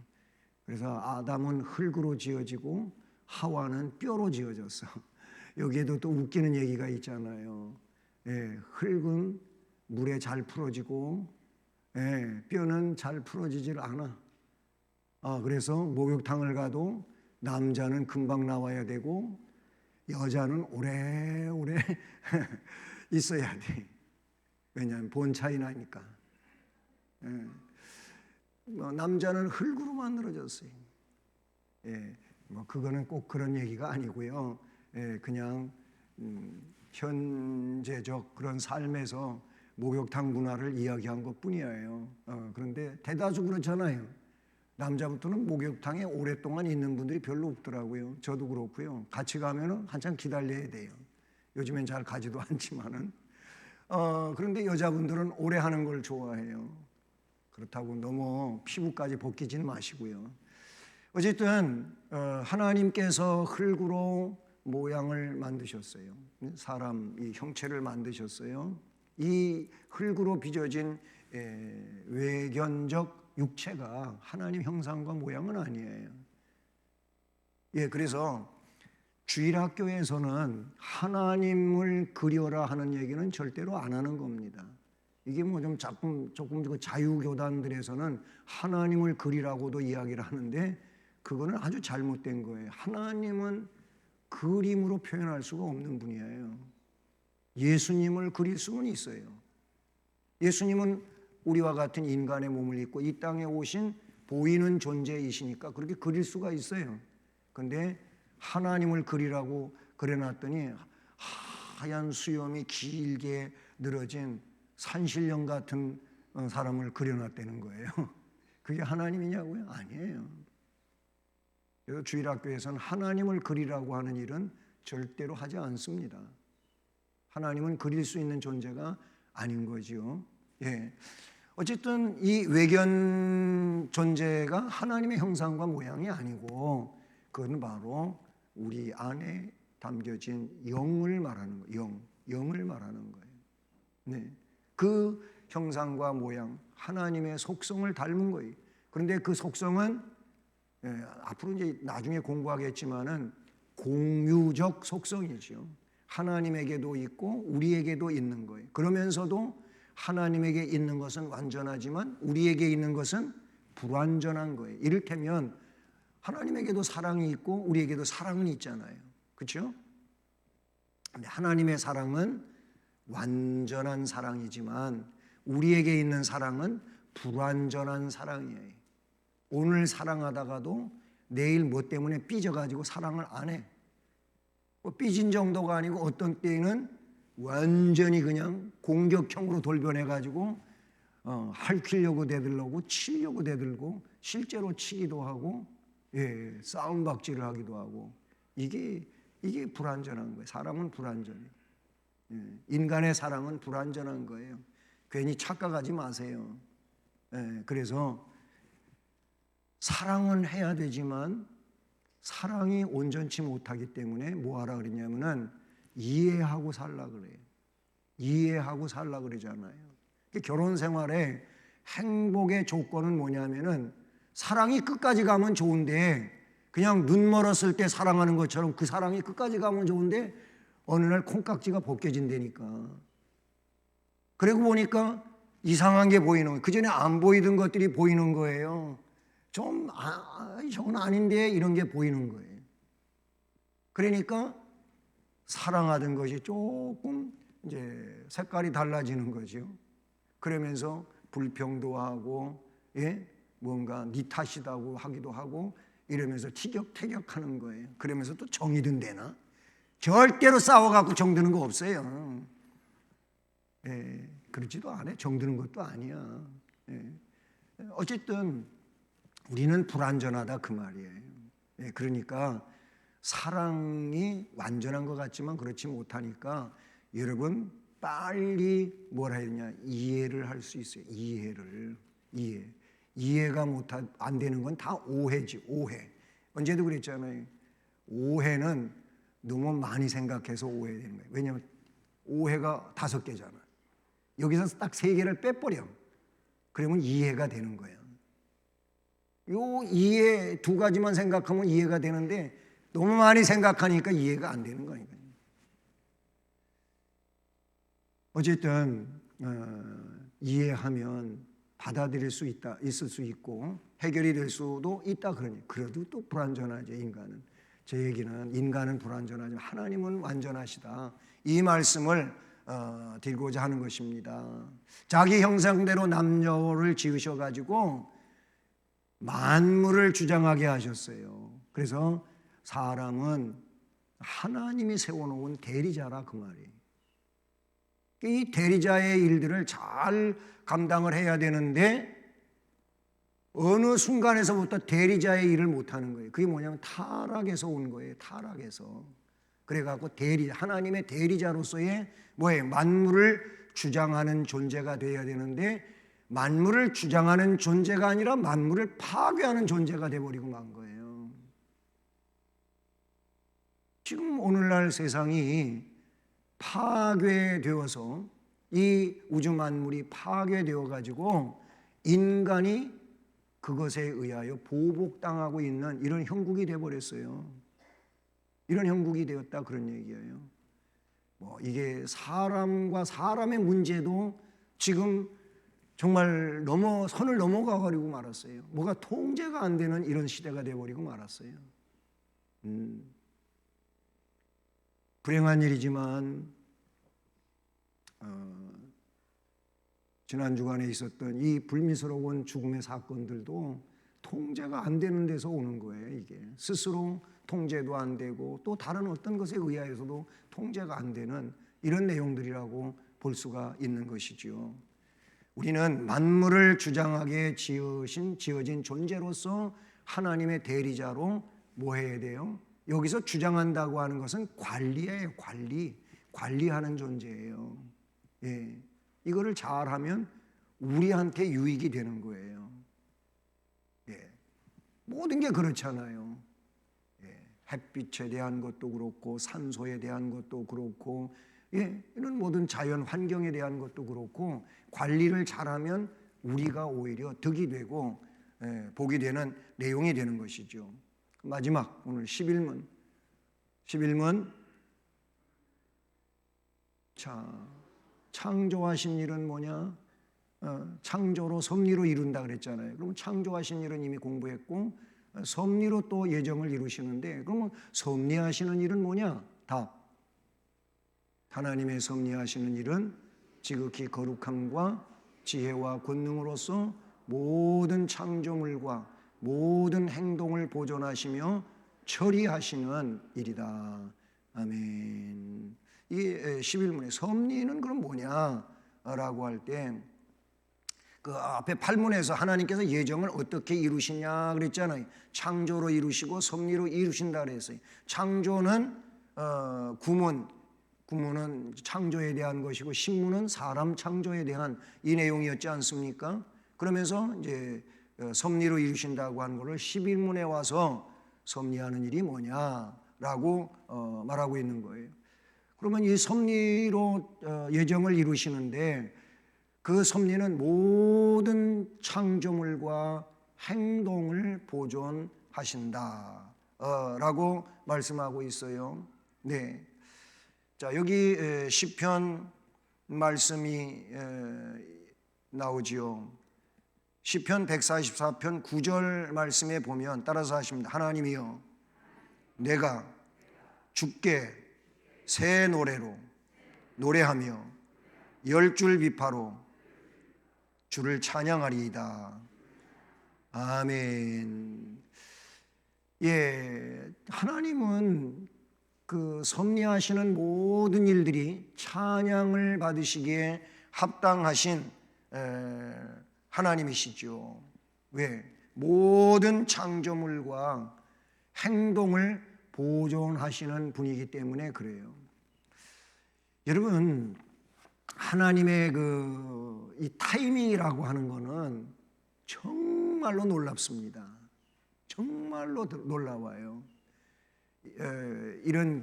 그래서 아담은 흙으로 지어지고 하와는 뼈로 지어졌어. 여기에도 또 웃기는 얘기가 있잖아요. 흙은 물에 잘 풀어지고 뼈는 잘 풀어지질 않아. 그래서 목욕탕을 가도 남자는 금방 나와야 되고 여자는 오래오래 있어야 돼. 왜냐하면 본 차이 나니까. 남자는 흙으로 만들어졌어요. 그거는 꼭 그런 얘기가 아니고요. 그냥 현재적 그런 삶에서 목욕탕 문화를 이야기한 것뿐이에요. 그런데 대다수 그렇잖아요. 남자부터는 목욕탕에 오랫동안 있는 분들이 별로 없더라고요. 저도 그렇고요. 같이 가면은 한참 기다려야 돼요. 요즘엔 잘 가지도 않지만은. 그런데 여자분들은 오래 하는 걸 좋아해요. 그렇다고 너무 피부까지 벗기지는 마시고요. 어쨌든 하나님께서 흙으로 모양을 만드셨어요. 사람 이 형체를 만드셨어요. 이 흙으로 빚어진 외견적 육체가 하나님 형상과 모양은 아니에요. 그래서 주일학교에서는 하나님을 그려라 하는 얘기는 절대로 안 하는 겁니다. 이게 뭐 좀 조금 자유교단들에서는 하나님을 그리라고도 이야기를 하는데 그거는 아주 잘못된 거예요. 하나님은 그림으로 표현할 수가 없는 분이에요. 예수님을 그릴 수는 있어요. 예수님은 우리와 같은 인간의 몸을 입고 이 땅에 오신 보이는 존재이시니까 그렇게 그릴 수가 있어요. 근데 하나님을 그리라고 그려놨더니 하얀 수염이 길게 늘어진 산신령 같은 사람을 그려놨다는 거예요. 그게 하나님이냐고요? 아니에요. 그래서 주일학교에서는 하나님을 그리라고 하는 일은 절대로 하지 않습니다. 하나님은 그릴 수 있는 존재가 아닌 거지요. 예. 어쨌든 이 외견 존재가 하나님의 형상과 모양이 아니고 그건 바로 우리 안에 담겨진 영을 말하는 거예요. 영을 말하는 거예요. 네. 그 형상과 모양, 하나님의 속성을 닮은 거예요. 그런데 그 속성은 앞으로 이제 나중에 공부하겠지만은 공유적 속성이죠. 하나님에게도 있고 우리에게도 있는 거예요. 그러면서도 하나님에게 있는 것은 완전하지만 우리에게 있는 것은 불완전한 거예요. 이를테면 하나님에게도 사랑이 있고 우리에게도 사랑은 있잖아요. 그렇죠? 근데 하나님의 사랑은 완전한 사랑이지만 우리에게 있는 사랑은 불완전한 사랑이에요. 오늘 사랑하다가도 내일 뭐 때문에 삐져가지고 사랑을 안 해. 삐진 정도가 아니고 어떤 때에는 완전히 그냥 공격형으로 돌변해가지고 핥히려고 대들고 치려고 대들고 실제로 치기도 하고 싸움박질을 하기도 하고 이게 불완전한 거예요. 사람은 불완전해. 인간의 사랑은 불완전한 거예요. 괜히 착각하지 마세요. 그래서 사랑은 해야 되지만 사랑이 온전치 못하기 때문에 뭐 하라 그랬냐면은 이해하고 살라 그래요. 이해하고 살라 그러잖아요. 결혼 생활에 행복의 조건은 뭐냐면은 사랑이 끝까지 가면 좋은데 그냥 눈 멀었을 때 사랑하는 것처럼 그 사랑이 끝까지 가면 좋은데 어느 날 콩깍지가 벗겨진다니까. 그리고 보니까 이상한 게 보이는 거예요. 그전에 안 보이던 것들이 보이는 거예요. 저건 아닌데 이런 게 보이는 거예요. 그러니까 사랑하던 것이 조금 이제 색깔이 달라지는 거죠. 그러면서 불평도 하고 뭔가 네 탓이다고 하기도 하고 이러면서 티격태격하는 거예요. 그러면서 또 정이 든대나? 절대로 싸워갖고 정드는 거 없어요. 그렇지도 않아요. 정드는 것도 아니야. 어쨌든 우리는 불완전하다 그 말이에요. 그러니까 사랑이 완전한 것 같지만 그렇지 못하니까 여러분 빨리 뭐라 해야 되냐 이해를 할 수 있어요. 이해가 안 되는 건 다 오해지. 오해. 언제도 그랬잖아요. 오해는 너무 많이 생각해서 오해되는 거예요. 왜냐하면 오해가 5개잖아. 여기서 딱 3개를 빼버려. 그러면 이해가 되는 거예요. 요 이해 2가지만 생각하면 이해가 되는데 너무 많이 생각하니까 이해가 안 되는 거니까요. 어쨌든 이해하면 받아들일 수 있을 수 있고 해결이 될 수도 있다 그러니 그래도 또 불완전하죠. 인간은. 제 얘기는 인간은 불완전하지만 하나님은 완전하시다. 이 말씀을 드리고자 하는 것입니다. 자기 형상대로 남녀를 지으셔가지고 만물을 주장하게 하셨어요. 그래서 사람은 하나님이 세워놓은 대리자라 그 말이에요. 이 대리자의 일들을 잘 감당을 해야 되는데 어느 순간에서부터 대리자의 일을 못하는 거예요. 그게 뭐냐면 타락에서 온 거예요. 타락에서. 그래갖고 하나님의 대리자로서의 뭐예요? 만물을 주장하는 존재가 되어야 되는데 만물을 주장하는 존재가 아니라 만물을 파괴하는 존재가 돼버리고 만 거예요. 지금 오늘날 세상이 파괴되어서 이 우주 만물이 파괴되어 가지고 인간이 그것에 의하여 보복당하고 있는 이런 형국이 되어버렸어요. 이런 형국이 되었다 그런 얘기예요. 이게 사람과 사람의 문제도 지금 정말 선을 넘어가버리고 말았어요. 뭐가 통제가 안 되는 이런 시대가 되어버리고 말았어요. 불행한 일이지만 지난 주간에 있었던 이 불미스러운 죽음의 사건들도 통제가 안 되는 데서 오는 거예요. 이게 스스로 통제도 안 되고 또 다른 어떤 것에 의하여서도 통제가 안 되는 이런 내용들이라고 볼 수가 있는 것이지요. 우리는 만물을 주장하게 지어진 존재로서 하나님의 대리자로 뭐 해야 돼요? 여기서 주장한다고 하는 것은 관리예요. 관리하는 존재예요. 예, 이거를 잘하면 우리한테 유익이 되는 거예요. 예, 모든 게 그렇잖아요. 예, 햇빛에 대한 것도 그렇고 산소에 대한 것도 그렇고 이런 모든 자연 환경에 대한 것도 그렇고 관리를 잘하면 우리가 오히려 득이 되고 복이 되는 내용이 되는 것이죠. 마지막 오늘 11문. 자, 창조하신 일은 뭐냐? 창조로 섭리로 이룬다 그랬잖아요. 그러면 창조하신 일은 이미 공부했고 섭리로 또 예정을 이루시는데 그러면 섭리하시는 일은 뭐냐? 답. 하나님의 섭리하시는 일은 지극히 거룩함과 지혜와 권능으로서 모든 창조물과 모든 행동을 보존하시며 처리하시는 일이다. 아멘. 이 11문의 섭리는 그럼 뭐냐라고 할 때 그 앞에 8문에서 하나님께서 예정을 어떻게 이루시냐 그랬잖아요. 창조로 이루시고 섭리로 이루신다 그랬어요. 창조는 구문은 창조에 대한 것이고 신문은 사람 창조에 대한 이 내용이었지 않습니까? 그러면서 이제 섭리로 이루신다고 하는 것을 11문에 와서 섭리하는 일이 뭐냐라고 말하고 있는 거예요. 그러면 이 섭리로 예정을 이루시는데 그 섭리는 모든 창조물과 행동을 보존하신다 라고 말씀하고 있어요. 네. 자, 여기 시편 말씀이 나오지요. 시편 144편 9절 말씀에 보면 따라서 하십니다. 하나님이여 내가 주께 새 노래로 노래하며 10줄 비파로 주를 찬양하리이다. 아멘. 예, 하나님은 그 섭리하시는 모든 일들이 찬양을 받으시기에 합당하신 하나님이시죠. 왜? 모든 창조물과 행동을 보존하시는 분이기 때문에 그래요. 여러분, 하나님의 이 타이밍이라고 하는 거는 정말로 놀랍습니다. 정말로 놀라워요. 이런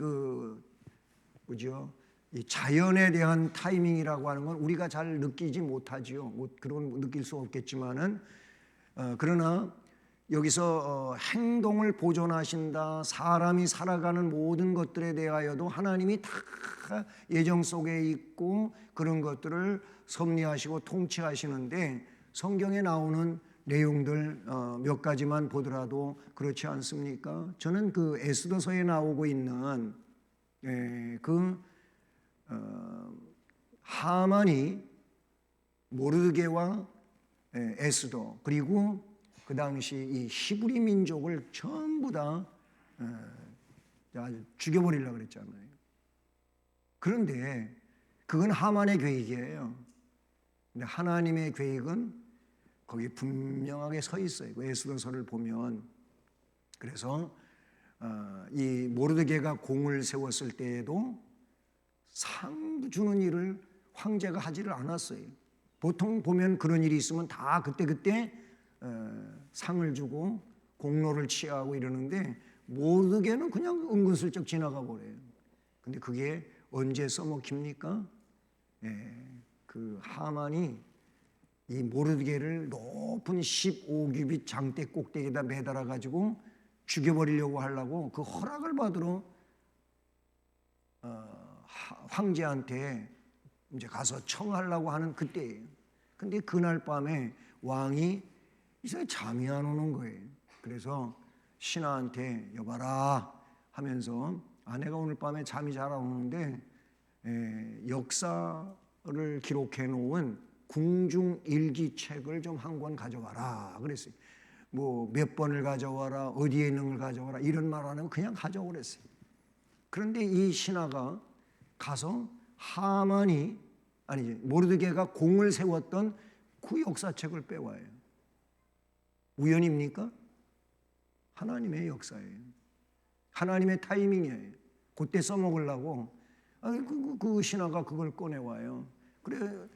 뭐죠? 이 자연에 대한 타이밍이라고 하는 건 우리가 잘 느끼지 못하지요. 그런 느낄 수 없겠지만은 그러나 여기서 행동을 보존하신다. 사람이 살아가는 모든 것들에 대하여도 하나님이 다 예정 속에 있고 그런 것들을 섭리하시고 통치하시는데 성경에 나오는 내용들 몇 가지만 보더라도 그렇지 않습니까? 저는 그 에스더서에 나오고 있는 하만이 모르드게와 에스더 그리고 그 당시 이 히브리 민족을 전부 다 죽여버리려고 그랬잖아요. 그런데 그건 하만의 계획이에요. 근데 하나님의 계획은 거기 분명하게 서 있어요. 그 에스더서를 보면. 그래서 이 모르드게가 공을 세웠을 때에도 상 주는 일을 황제가 하지를 않았어요. 보통 보면 그런 일이 있으면 다 그때 상을 주고 공로를 취하고 이러는데 모르드게는 그냥 은근슬쩍 지나가 버려요. 근데 그게 언제 써먹힙니까? 그 하만이 이 모르드게를 높은 15규빗 장대 꼭대기에다 매달아 가지고 죽여버리려고 하려고 그 허락을 받으러 황제한테 이제 가서 청하려고 하는 그때예요. 근데 그날 밤에 왕이 이제 잠이 안 오는 거예요. 그래서 신하한테 여봐라 하면서 아내가 오늘 밤에 잠이 잘 안 오는데 역사를 기록해 놓은 궁중일기책을 좀 한 권 가져와라 그랬어요. 뭐 몇 번을 가져와라, 어디에 있는 걸 가져와라 이런 말 안 하고 그냥 가져오라 그랬어요. 그런데 이 신하가 가서 하만이 아니지 모르드게가 공을 세웠던 그 역사책을 빼와요. 우연입니까? 하나님의 역사예요. 하나님의 타이밍이에요. 그때 써먹으려고 그 신하가 그걸 꺼내와요. 그래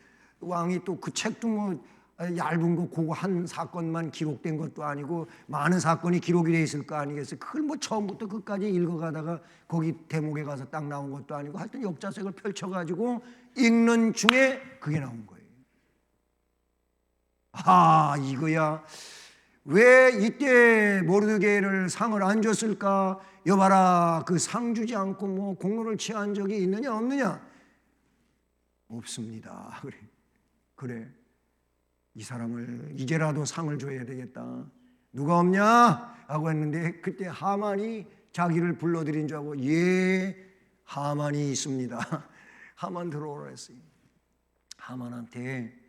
왕이 또 그 책도 뭐 얇은 거 그거 한 사건만 기록된 것도 아니고 많은 사건이 기록이 돼 있을 거 아니겠어요. 그걸 뭐 처음부터 끝까지 읽어가다가 거기 대목에 가서 딱 나온 것도 아니고 하여튼 역사책을 펼쳐가지고 읽는 중에 그게 나온 거예요. 아 이거야 왜 이때 모르드게를 상을 안 줬을까? 여봐라 그 상 주지 않고 뭐 공로를 취한 적이 있느냐 없느냐? 없습니다. 그래 이 사람을 이제라도 상을 줘야 되겠다. 누가 없냐? 하고 했는데 그때 하만이 자기를 불러들인 줄 알고 예 하만이 있습니다. 하만 들어오라 했어요. 하만한테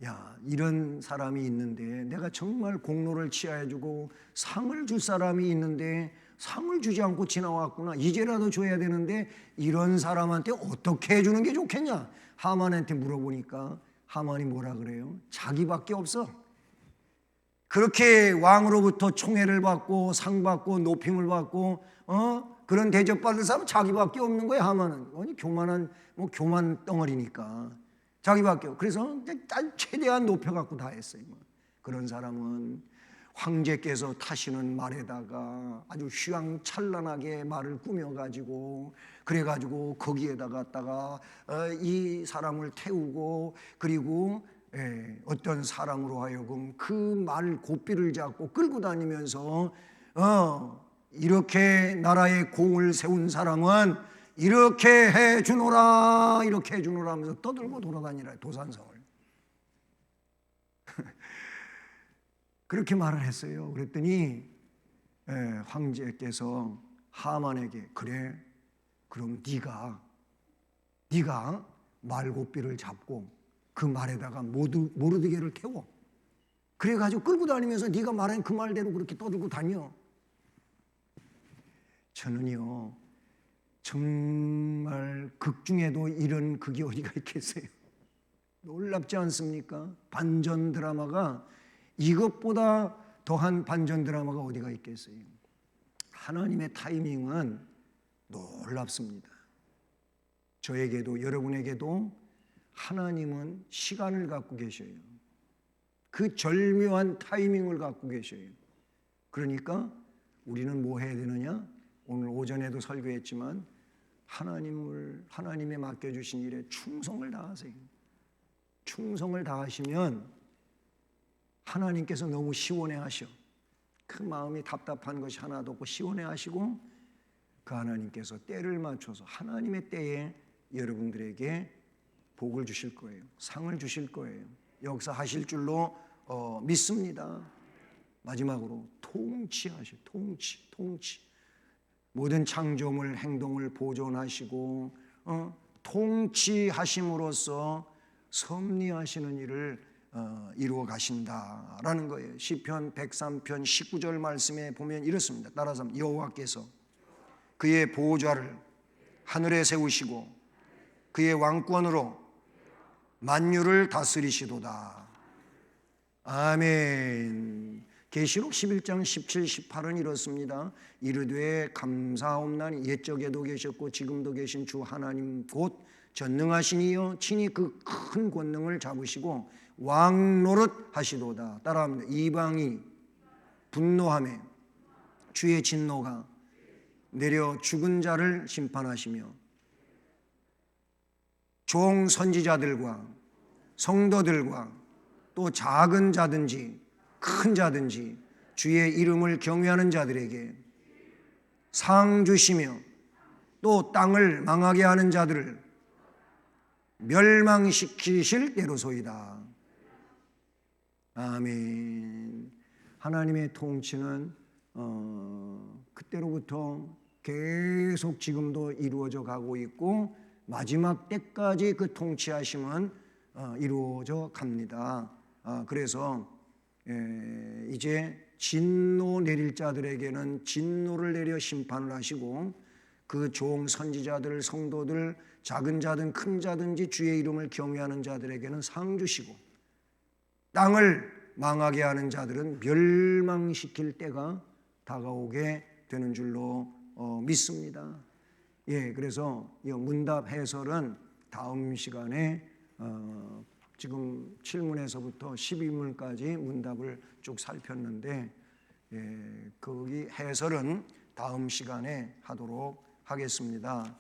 야 이런 사람이 있는데 내가 정말 공로를 취하해주고 상을 줄 사람이 있는데 상을 주지 않고 지나왔구나. 이제라도 줘야 되는데 이런 사람한테 어떻게 해주는 게 좋겠냐? 하만한테 물어보니까 하만이 뭐라 그래요? 자기밖에 없어. 그렇게 왕으로부터 총애를 받고 상 받고 높임을 받고 그런 대접 받을 사람은 자기밖에 없는 거야. 하만은 아니 교만한 뭐 교만 덩어리니까 자기밖에 없고 그래서 최대한 높여갖고 다 했어요. 그런 사람은 황제께서 타시는 말에다가 아주 휘황찬란하게 말을 꾸며가지고 그래가지고 거기에다가 이 사람을 태우고 그리고 어떤 사람으로 하여금 그 말 고삐를 잡고 끌고 다니면서 이렇게 나라의 공을 세운 사람은 이렇게 해주노라 이렇게 해주노라 하면서 떠들고 돌아다니라 도산성을 그렇게 말을 했어요. 그랬더니 황제께서 하만에게 그래 그럼 네가 말고삐를 잡고 그 말에다가 모르드게를 태워. 그래가지고 끌고 다니면서 네가 말한 그 말대로 그렇게 떠들고 다녀. 저는요 정말 극 중에도 이런 극이 어디가 있겠어요. 놀랍지 않습니까? 반전 드라마가 이것보다 더한 반전 드라마가 어디가 있겠어요. 하나님의 타이밍은 놀랍습니다. 저에게도 여러분에게도 하나님은 시간을 갖고 계셔요. 그 절묘한 타이밍을 갖고 계셔요. 그러니까 우리는 뭐 해야 되느냐? 오늘 오전에도 설교했지만 하나님에 맡겨주신 일에 충성을 다하세요. 충성을 다하시면 하나님께서 너무 시원해하셔. 그 마음이 답답한 것이 하나도 없고 시원해하시고 그 하나님께서 때를 맞춰서 하나님의 때에 여러분들에게 복을 주실 거예요. 상을 주실 거예요. 역사하실 줄로 믿습니다. 마지막으로 통치하셔. 통치. 모든 창조물 행동을 보존하시고 통치하심으로써 섭리하시는 일을 이루어 가신다라는 거예요. 시편 103편 19절 말씀에 보면 이렇습니다. 따라서 여호와께서 그의 보호자를 하늘에 세우시고 그의 왕권으로 만유를 다스리시도다. 아멘. 계시록 11장 17, 18은 이렇습니다. 이르되 감사옵나니 옛적에도 계셨고 지금도 계신 주 하나님 곧 전능하시니요 친히 그 큰 권능을 잡으시고 왕 노릇 하시도다. 따라합니다. 이방이 분노하며 주의 진노가 내려 죽은 자를 심판하시며 종 선지자들과 성도들과 또 작은 자든지 큰 자든지 주의 이름을 경외하는 자들에게 상 주시며 또 땅을 망하게 하는 자들을 멸망시키실 때로소이다. 아멘. 하나님의 통치는 그때로부터 계속 지금도 이루어져 가고 있고 마지막 때까지 그 통치하심은 이루어져 갑니다. 그래서 이제 진노 내릴 자들에게는 진노를 내려 심판을 하시고 그 종 선지자들 성도들 작은 자든 큰 자든지 주의 이름을 경외하는 자들에게는 상 주시고 땅을 망하게 하는 자들은 멸망시킬 때가 다가오게 되는 줄로 믿습니다. 그래서 이 문답 해설은 다음 시간에 지금 7문에서부터 12문까지 문답을 쭉 살폈는데 거기 해설은 다음 시간에 하도록 하겠습니다.